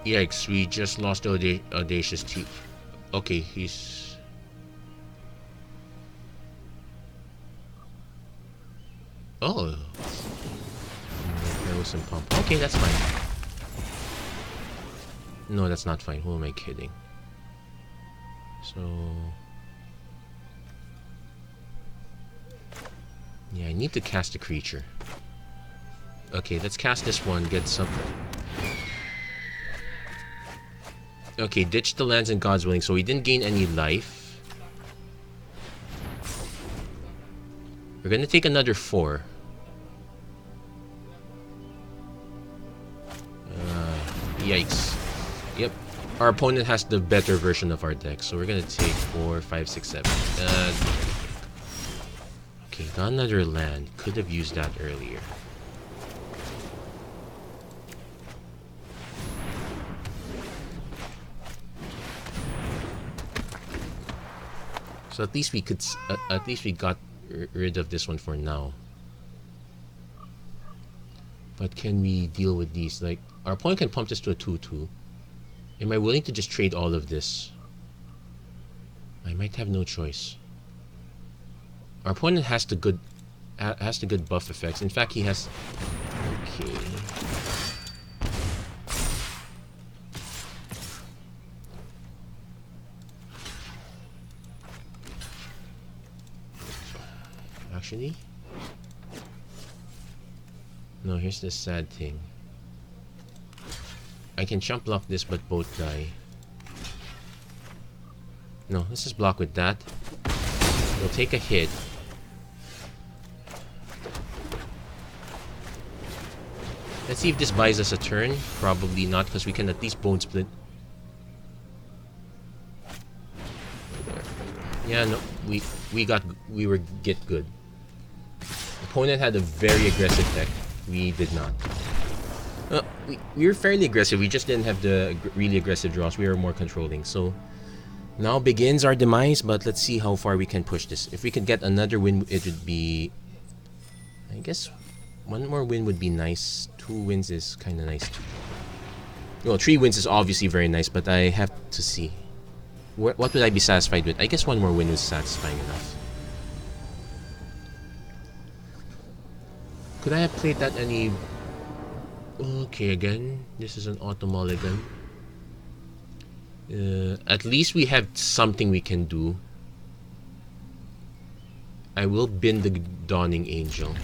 Speaker 1: Yikes, we just lost Audacious Thief. Okay, he's... Oh. There was some pump. Okay, that's fine. No, that's not fine. Who am I kidding? So... yeah, I need to cast a creature. Okay, let's cast this one, get something. Okay, ditch the lands and God's Willing, so we didn't gain any life. We're gonna take another 4. Yikes. Yep. Our opponent has the better version of our deck, so we're gonna take 4, 5, 6, 7. Okay, got another land. Could have used that earlier. So at least we could, at least we got rid of this one for now. But can we deal with these? Like, our opponent can pump this to a 2/2. Am I willing to just trade all of this? I might have no choice. Our opponent has the good, buff effects. In fact, he has. Okay. Actually, no. Here's the sad thing. I can chump block this, but both die. No, let's just block with that. We'll take a hit. Let's see if this buys us a turn. Probably not, because we can at least Bone Split. Yeah, no, we were get good. Opponent had a very aggressive deck. We did not. We were fairly aggressive. We just didn't have the really aggressive draws. We were more controlling. So now begins our demise. But let's see how far we can push this. If we could get another win, it would be. I guess one more win would be nice. 2 wins is kind of nice too. Well, 3 wins is obviously very nice, but I have to see. What would I be satisfied with? I guess one more win was satisfying enough. Could I have played that any... Okay, again, this is an auto mulligan. At least we have something we can do. I will bin the Dawning Angel.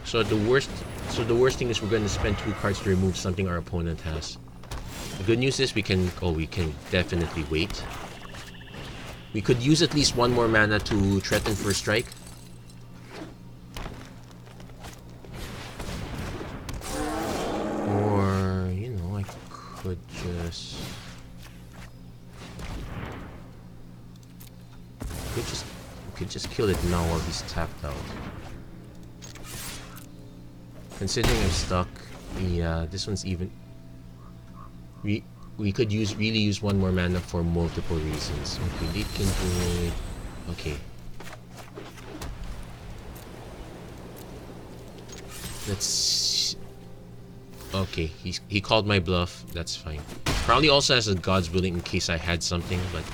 Speaker 1: So the worst thing is we're going to spend 2 cards to remove something our opponent has. The good news is we can definitely wait. We could use at least 1 more mana to threaten first strike. Or, you know, I could just kill it now while he's tapped out. Considering I'm stuck, yeah, this one's even. We could really use 1 more mana for multiple reasons. Okay, lead can do it. Okay. Let's. Okay, he called my bluff. That's fine. Probably also has a God's Willing in case I had something, but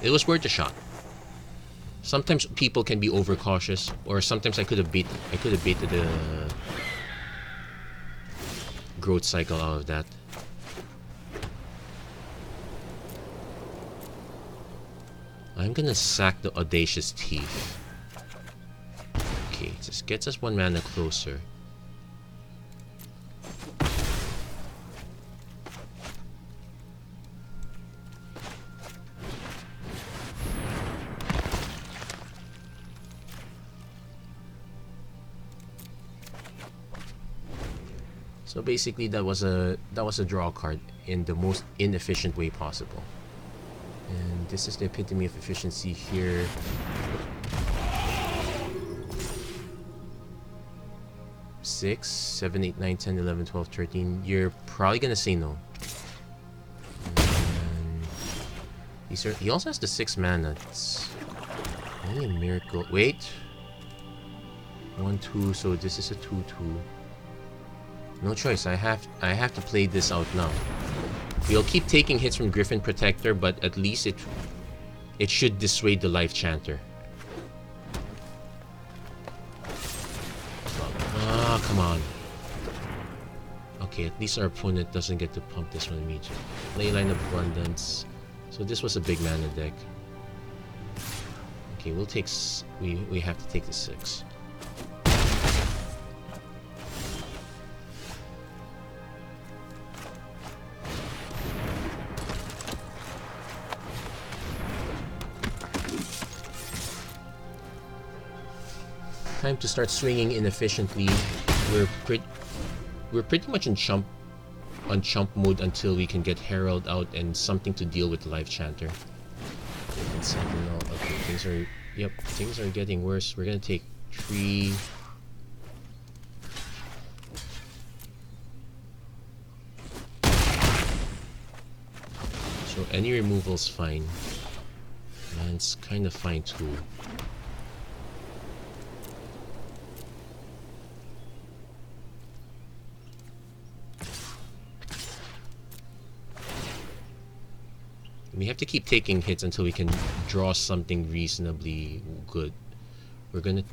Speaker 1: it was worth a shot. Sometimes people can be overcautious, or sometimes I could have baited the growth cycle out of that. I'm gonna sack the Audacious Thief. Okay, just gets us 1 mana closer. So basically that was a draw card in the most inefficient way possible. And this is the epitome of efficiency here. Six, 7, 8, 9, 10, 11, 12, 13. You're probably gonna say no. And he also has the 6 mana. It's only a miracle. Wait. 1, 2. So this is a 2, 2. No choice. I have to play this out now. We'll keep taking hits from Griffin Protector, but at least it should dissuade the Life Chanter. Ah, come on. Okay, at least our opponent doesn't get to pump this one immediately. Leyline of Abundance. So this was a big mana deck. Okay, we'll take. We have to take the 6. Time to start swinging inefficiently. We're pretty much on chump mode until we can get Herald out and something to deal with the Life Chanter. And Sentinel. Okay, things are getting worse. We're gonna take 3. So any removal's fine. And it's kind of fine too. We have to keep taking hits until we can draw something reasonably good. We're gonna...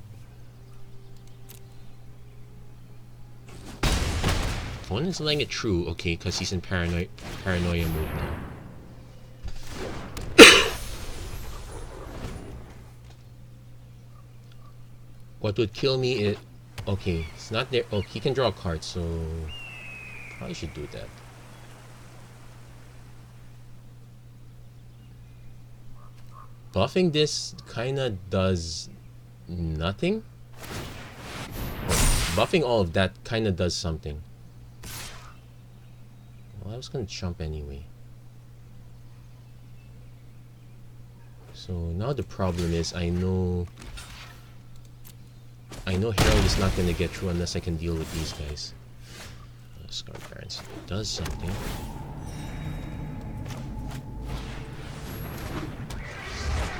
Speaker 1: One is letting it true, okay, because he's in paranoia mode now. What would kill me is... Okay, it's not there. Oh, he can draw a card, so... Probably should do that. Buffing this kinda does nothing. Buffing all of that kinda does something. Well, I was gonna jump anyway. So now the problem is I know Herald is not gonna get through unless I can deal with these guys. Scar Barons does something.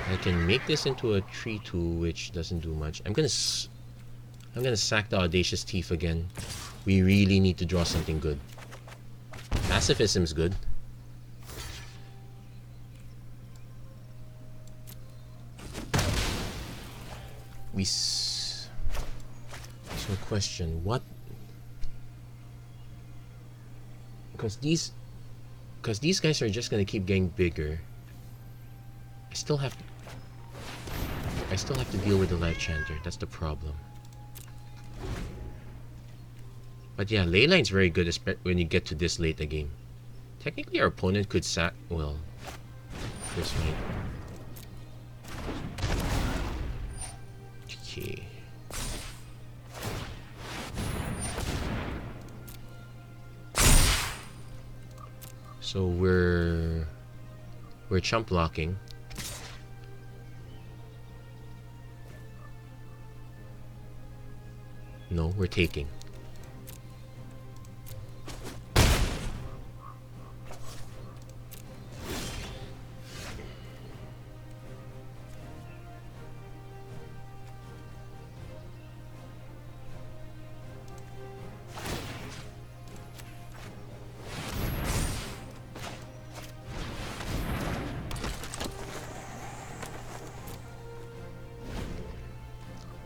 Speaker 1: I can make this into a 3-2, which doesn't do much. I'm gonna sack the Audacious Thief again. We really need to draw something good. Pacifism's good. So question, what? Because these guys are just gonna keep getting bigger. I still have to deal with the life chanter. That's the problem. But yeah, Leyline's very good when you get to this late the game. Technically, our opponent could sack. Well, this way. Okay. So we're chump blocking. No, we're taking.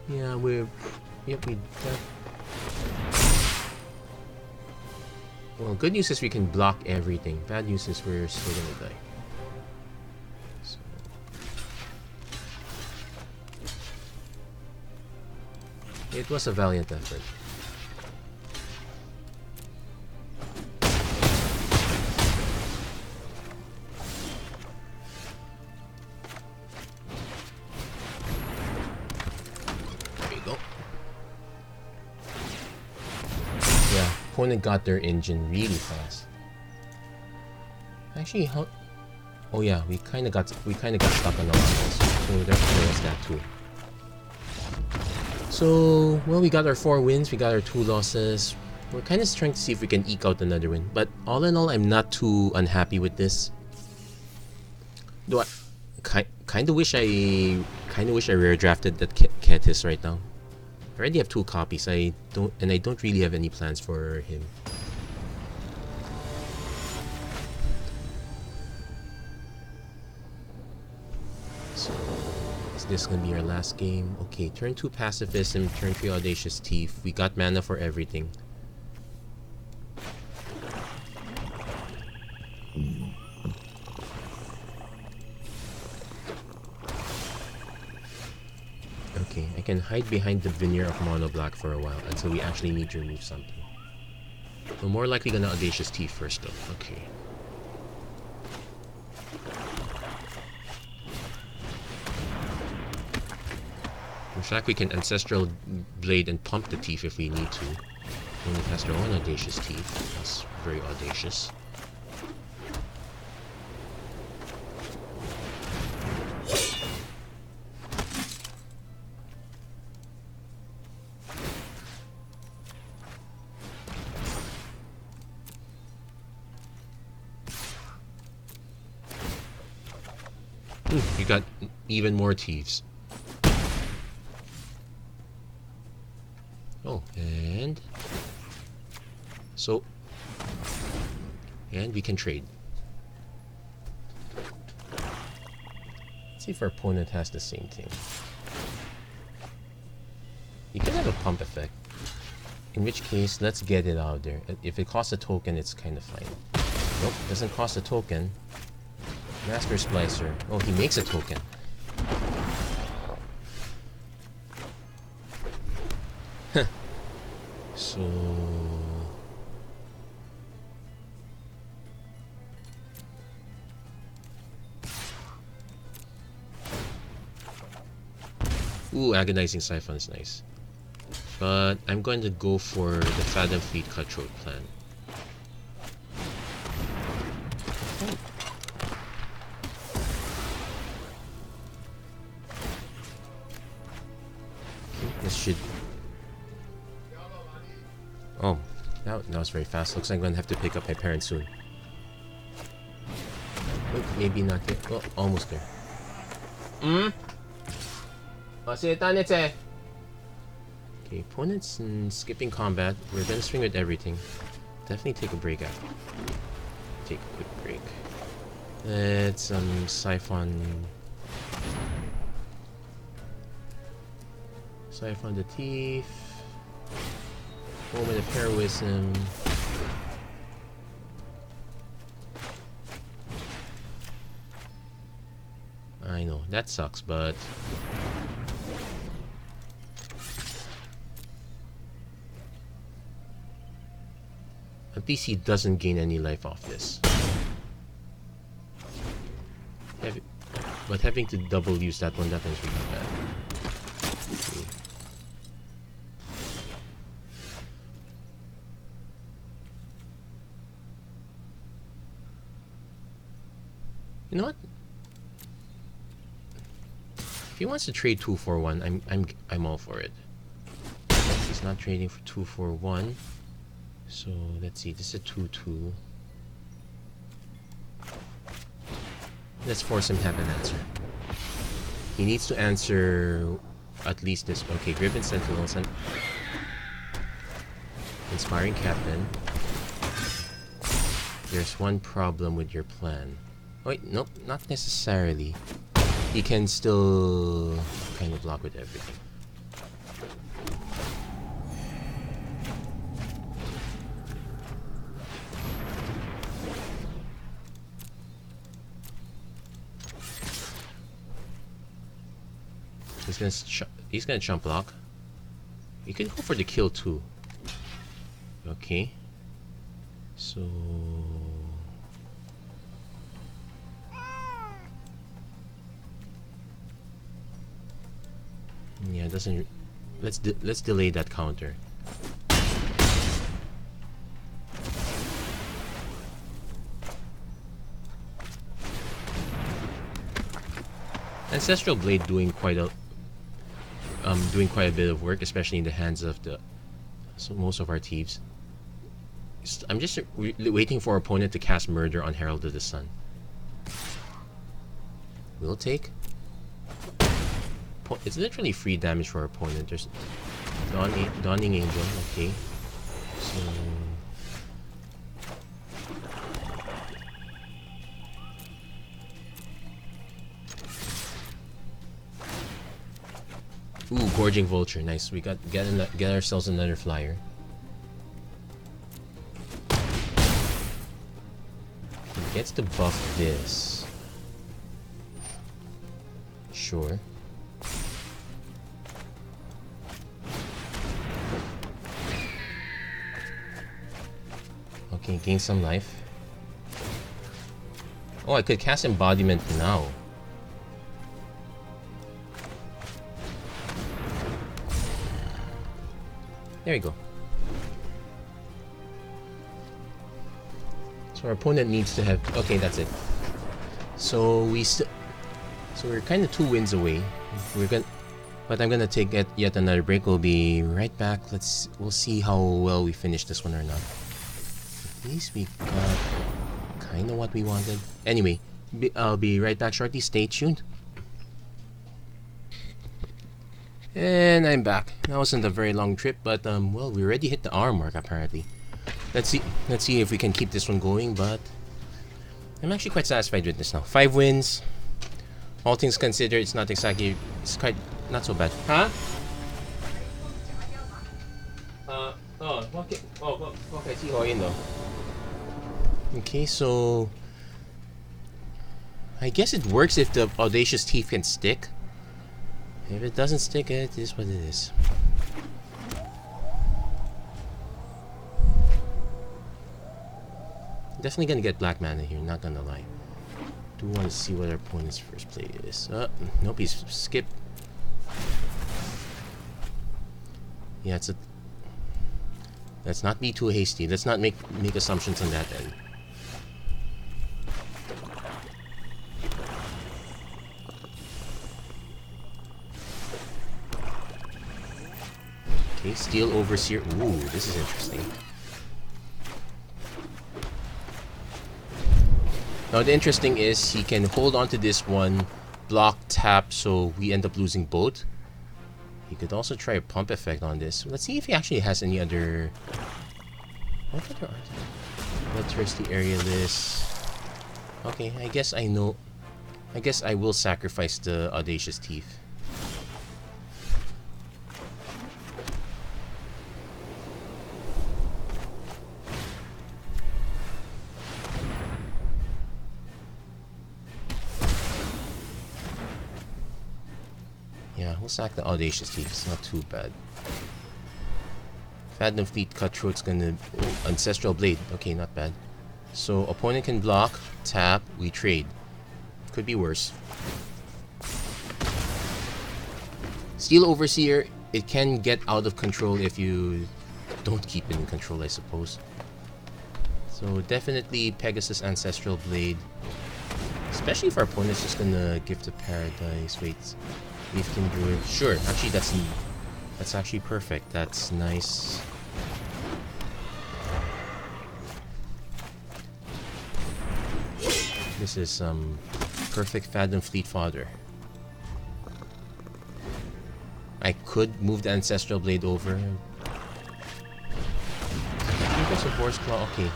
Speaker 1: Yeah, yep, well, good news is we can block everything. Bad news is we're still gonna die. So. It was a valiant effort. Opponent got their engine really fast. Actually, how? Oh yeah, we kind of got stuck on the levels, so there was that too. So well, we got our 4 wins, we got our 2 losses. We're kind of trying to see if we can eke out another win, but all in all, I'm not too unhappy with this. Though I kind of wish I rare drafted that Ketis right now. I already have 2 copies. I don't really have any plans for him. So is this gonna be our last game? Okay, turn 2 Pacifism, turn 3 Audacious Thief. We got mana for everything. Okay, I can hide behind the veneer of mono black for a while until we actually need to remove something. We're more likely gonna Audacious Thief first though. Okay. In fact, we can Ancestral Blade and pump the Thief if we need to. Only cast our own Audacious Thief. That's very audacious. You got even more thieves. Oh, and we can trade. Let's see if our opponent has the same thing. You can have a pump effect. In which case, let's get it out there. If it costs a token, it's kind of fine. Nope, doesn't cost a token. Master Splicer. Oh, he makes a token. So... Ooh, Agonizing Siphon is nice. But I'm going to go for the Fathom Fleet Cutthroat plan. This should... Oh, that was very fast. Looks like I'm going to have to pick up my parents soon. Wait, maybe not yet. Oh, almost there. Okay, opponent's skipping combat. We're going to swing with everything. Definitely take a break after. Take a quick break. Let's siphon... Siphon the Thief. Moment of Heroism. I know, that sucks, but... at least he doesn't gain any life off this. But having to double use that one, that one's really bad. Okay. You know what? If he wants to trade 2 for 1, I'm all for it. He's not trading for 2 for 1. So let's see, this is a 2/2. Let's force him to have an answer. He needs to answer at least this. Okay, Griffin Sentinel, Inspiring Captain. There's one problem with your plan. Wait, nope, not necessarily. He can still kind of block with everything. He's gonna jump block. He could go for the kill too. Okay. So yeah, it doesn't. Let's delay that counter. Ancestral Blade doing quite a bit of work, especially in the hands of most of our thieves. I'm just waiting for our opponent to cast Murder on Herald of the Sun. We'll take. It's literally free damage for our opponent. There's Dawning Angel. Okay, so. Ooh, Gorging Vulture, nice. We get ourselves another flyer. He gets to buff this. Sure. Okay, gain some life. Oh, I could cast Embodiment now. There you go. So our opponent needs to have. Okay, that's it. So we're kind of 2 wins away. But I'm gonna take yet another break. We'll be right back. We'll see how well we finish this one or not. At least we got kind of what we wanted. Anyway, I'll be right back shortly. Stay tuned. And I'm back. That wasn't a very long trip, but well, we already hit the hour mark apparently. Let's see if we can keep this one going, but I'm actually quite satisfied with this now. 5 wins. All things considered, it's quite not so bad. Huh? Okay, so I guess it works if the Audacious Thief can stick. If it doesn't stick, it is what it is. Definitely gonna get black mana here, not gonna lie. Do want to see what our opponent's first play is. Nope, he's skipped. Yeah, let's not be too hasty. Let's not make assumptions on that end. Okay, Steel Overseer. Ooh, this is interesting. Now the interesting is he can hold on to this one, block, tap, so we end up losing both. He could also try a pump effect on this. Let's see if he actually has any other. What other art? Bloodthirsty Aerialist. Okay, I guess I know. I guess I will sacrifice the Audacious Thief. we'll sack the Audacious Thief. It's not too bad. Phantom Fleet Cutthroat's gonna... Oh, Ancestral Blade. Okay, not bad. So, opponent can block, tap, we trade. Could be worse. Steel Overseer, it can get out of control if you don't keep it in control, I suppose. So, definitely Pegasus Ancestral Blade. Especially if our opponent's just gonna Gift of Paradise. Wait, Leafkin Druid. Sure, actually that's actually perfect. That's nice. This is perfect Phantom Fleet fodder. I could move the Ancestral Blade over. I think there's a Boar's Claw. Okay.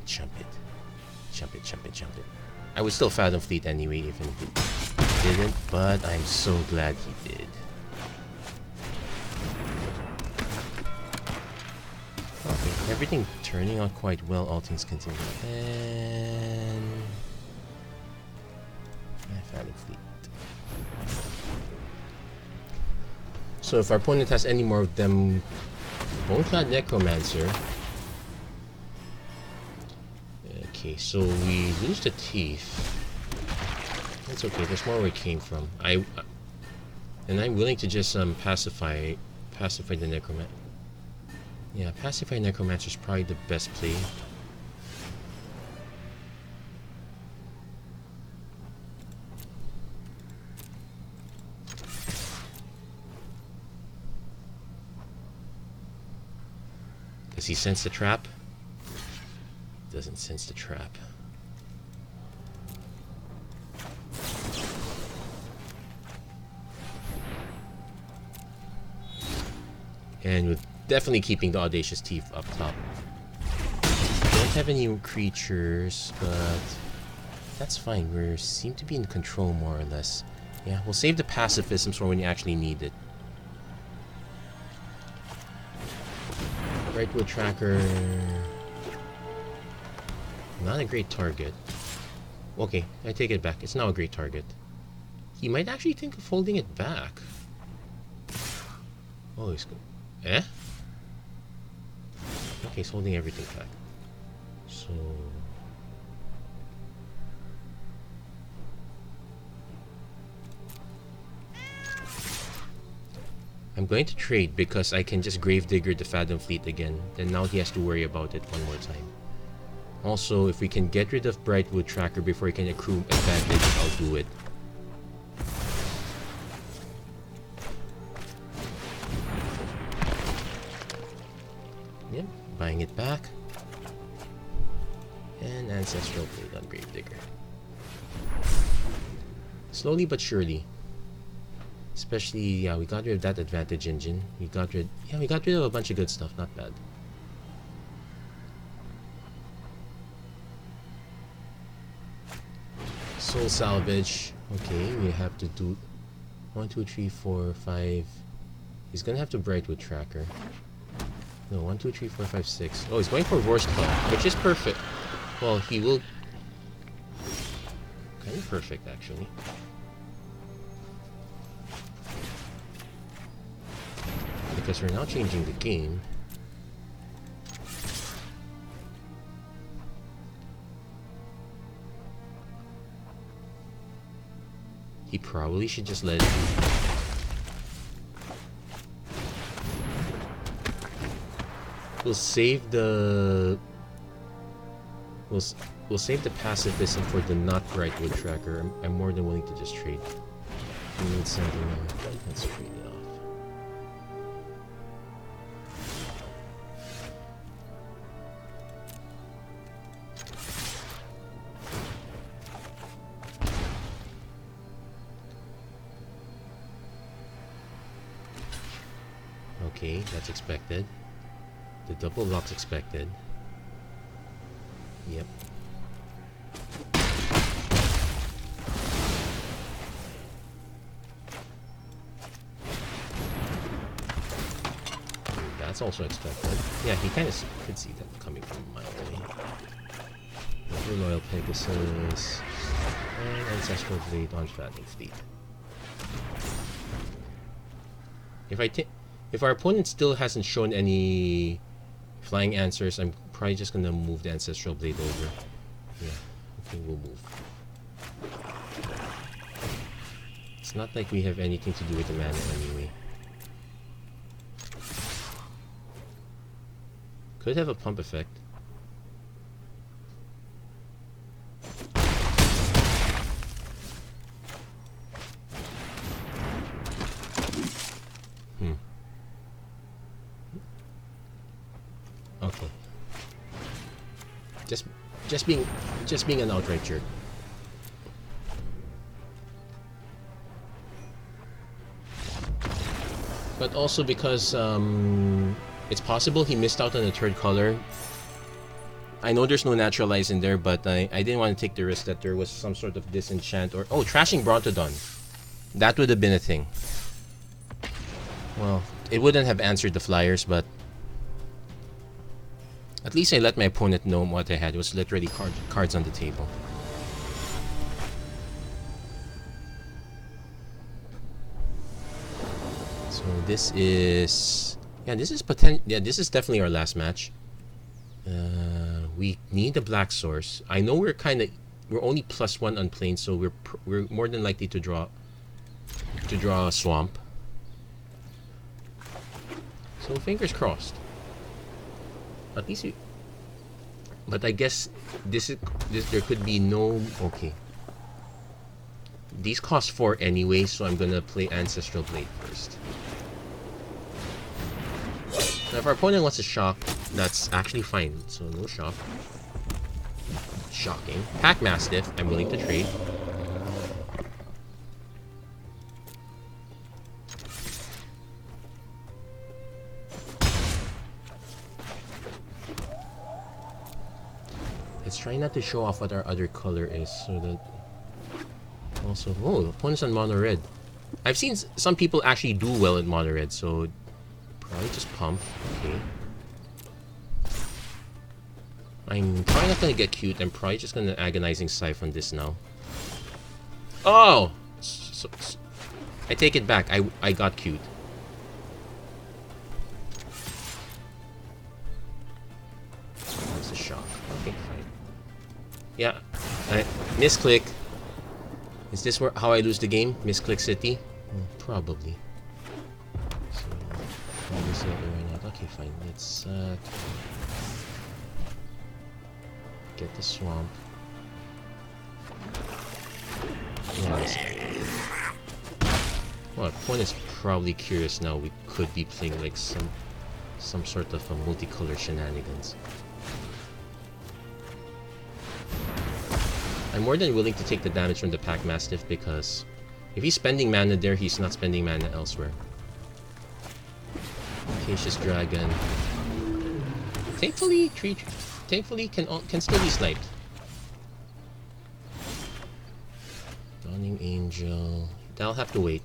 Speaker 1: Jump it. Jump it, jump it, jump it. I would still Phantom Fleet anyway, even if he didn't, but I'm so glad he did. Okay, everything turning out quite well, all things considered. And... Phantom Fleet. So if our opponent has any more of them... Boneclad Necromancer... Okay, so we lose the Teeth. That's okay, there's more where it came from. And I'm willing to just pacify the Necromancer. Yeah, Pacify Necromancer is probably the best play. Does he sense the trap? Doesn't sense the trap. And with definitely keeping the Audacious Thief up top. Don't have any creatures, but that's fine. We seem to be in control more or less. Yeah, we'll save the pacifisms for when you actually need it. Brightwood Tracker. Not a great target. Okay, I take it back. It's now a great target. He might actually think of holding it back. Oh, he's good. Eh? Okay, he's holding everything back. So... I'm going to trade because I can just Gravedigger the Phantom Fleet again. Then now he has to worry about it one more time. Also, if we can get rid of Brightwood Tracker before he can accrue advantage, I'll do it. Yep, buying it back. And Ancestral Blade on Gravedigger. Slowly but surely. Especially, yeah, we got rid of that advantage engine. We got rid of a bunch of good stuff, not bad. Soul Salvage. Okay, we have to do 1, 2, 3, 4, 5. He's gonna have to Brightwood Tracker. No, 1, 2, 3, 4, 5, 6. Oh, he's going for Worst Claw, which is perfect. Well, he will... Kind of perfect, actually. Because we're now changing the game. He probably should just let it be. We'll save the... We'll save the pacifism for the not Brightwood Tracker. I'm more than willing to just trade. We need something. Let's trade it off. Okay, that's expected. The double lock's expected. Yep. That's also expected. Yeah, he kind of could see that coming from a mile away. Loyal Pegasus and Ancestral Blade on Fattening Fleet. If our opponent still hasn't shown any flying answers, I'm probably just gonna move the Ancestral Blade over. Yeah, okay, we'll move. It's not like we have anything to do with the mana anyway. Could have a pump effect. Okay. Just being an outright jerk. But also because it's possible he missed out on the third color. I know there's no naturalize in there, but I didn't want to take the risk that there was some sort of disenchant or... Oh, trashing Brontodon. That would have been a thing. Well, it wouldn't have answered the flyers, but... At least I let my opponent know what I had. It was literally cards on the table. So this is... Yeah, this is this is definitely our last match. We need a black source. I know we're only +1 on plane, so we're more than likely to draw a swamp. So fingers crossed. At least but I guess this there could be no... Okay. These cost 4 anyway, so I'm gonna play Ancestral Blade first. Now if our opponent wants a shock, that's actually fine. So no shock. Shocking. Pack Mastiff, I'm willing to trade. Let's try not to show off what our other color is, so that... Also, oh, opponent's on mono red. I've seen some people actually do well at mono red, so probably just pump. Okay. I'm probably not gonna get cute. I'm probably just gonna agonizing siphon this now. Oh! I take it back. I got cute. That's a shock. Okay, fine. Yeah, misclick. Is this how I lose the game? Misclick City? Probably. So, okay, fine. Let's get the swamp. Well, opponent's probably curious now. We could be playing like some sort of a multicolor shenanigans. I'm more than willing to take the damage from the Pack Mastiff because if he's spending mana there, he's not spending mana elsewhere. Acacious Dragon. Thankfully can still be sniped. Dawning Angel. That'll have to wait.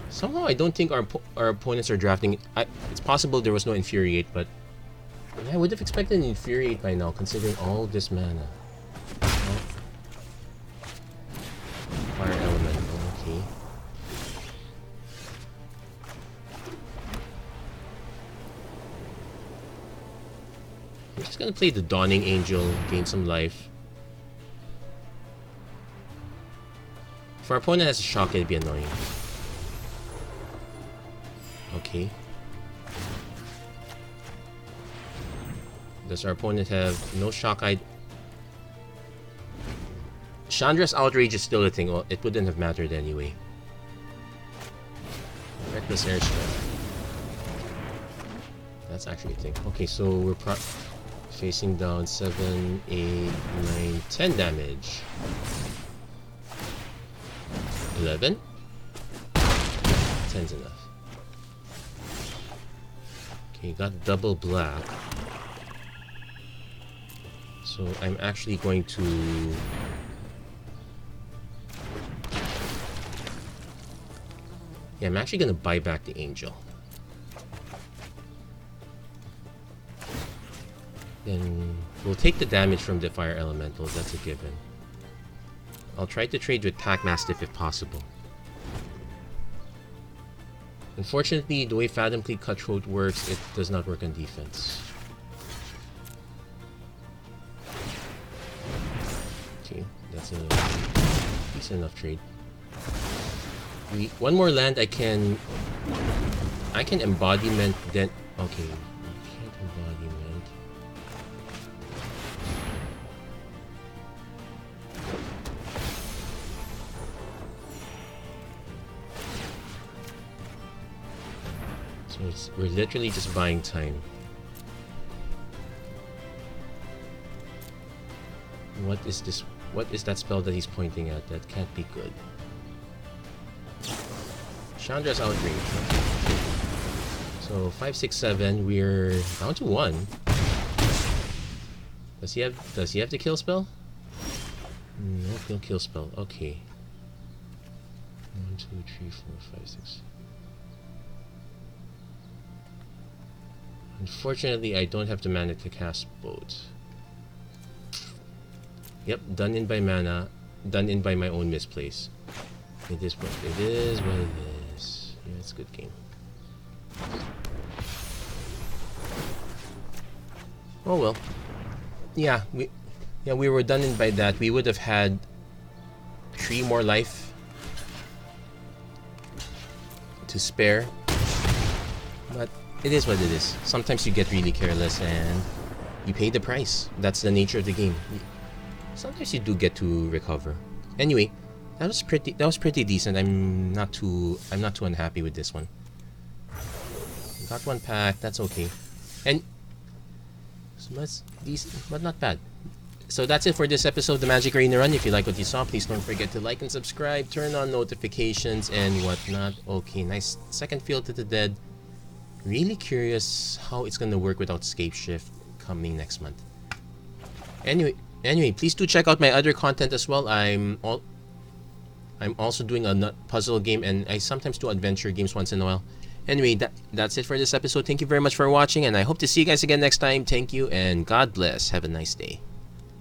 Speaker 1: Somehow I don't think our opponents are drafting... it's possible there was no Infuriate, but... I would have expected an Infuriate by now, considering all this mana. Oh. Fire Element, okay. I'm just gonna play the Dawning Angel, gain some life. If our opponent has a shock, it'd be annoying. Okay. Does our opponent have no shock? Chandra's Outrage is still a thing. Well, it wouldn't have mattered anyway. Reckless Airstrike. That's actually a thing. Okay, so we're facing down 7, 8, 9, 10 damage. 11? 10's enough. Okay, got double black. So I'm actually going to Yeah, I'm actually gonna buy back the Angel. Then we'll take the damage from the Fire Elementals, that's a given. I'll try to trade with Pack Mastiff if possible. Unfortunately, the way Fathom Fleet Cutthroat works, it does not work on defense. Okay, that's a decent enough trade. One more land I can embodiment then. Okay, I can't embodiment. So we're literally just buying time. What is this? What is that spell that he's pointing at? That can't be good. Chandra's Outrage. So 5, 6, 7. We're down to 1. Does he have the kill spell? No kill spell. Okay. 1, 2, 3, 4, 5, 6. Unfortunately, I don't have the mana to cast both. Yep, done in by mana, done in by my own misplace. It is what it is. What it is. Yeah, it's a good game. Oh well. Yeah, we were done in by that. We would have had 3 more life to spare, but it is what it is. Sometimes you get really careless and you pay the price. That's the nature of the game. Sometimes you do get to recover. Anyway, that was pretty decent. I'm not too unhappy with this one. Got 1 pack, that's okay. And so that's decent, but not bad. So that's it for this episode of the Magic Arena Run. If you like what you saw, please don't forget to like and subscribe, turn on notifications and whatnot. Okay, nice second Field to the Dead. Really curious how it's gonna work without Scape Shift coming next month. Anyway, please do check out my other content as well. I'm also doing a puzzle game, and I sometimes do adventure games once in a while. Anyway, that's it for this episode. Thank you very much for watching, and I hope to see you guys again next time. Thank you, and God bless. Have a nice day.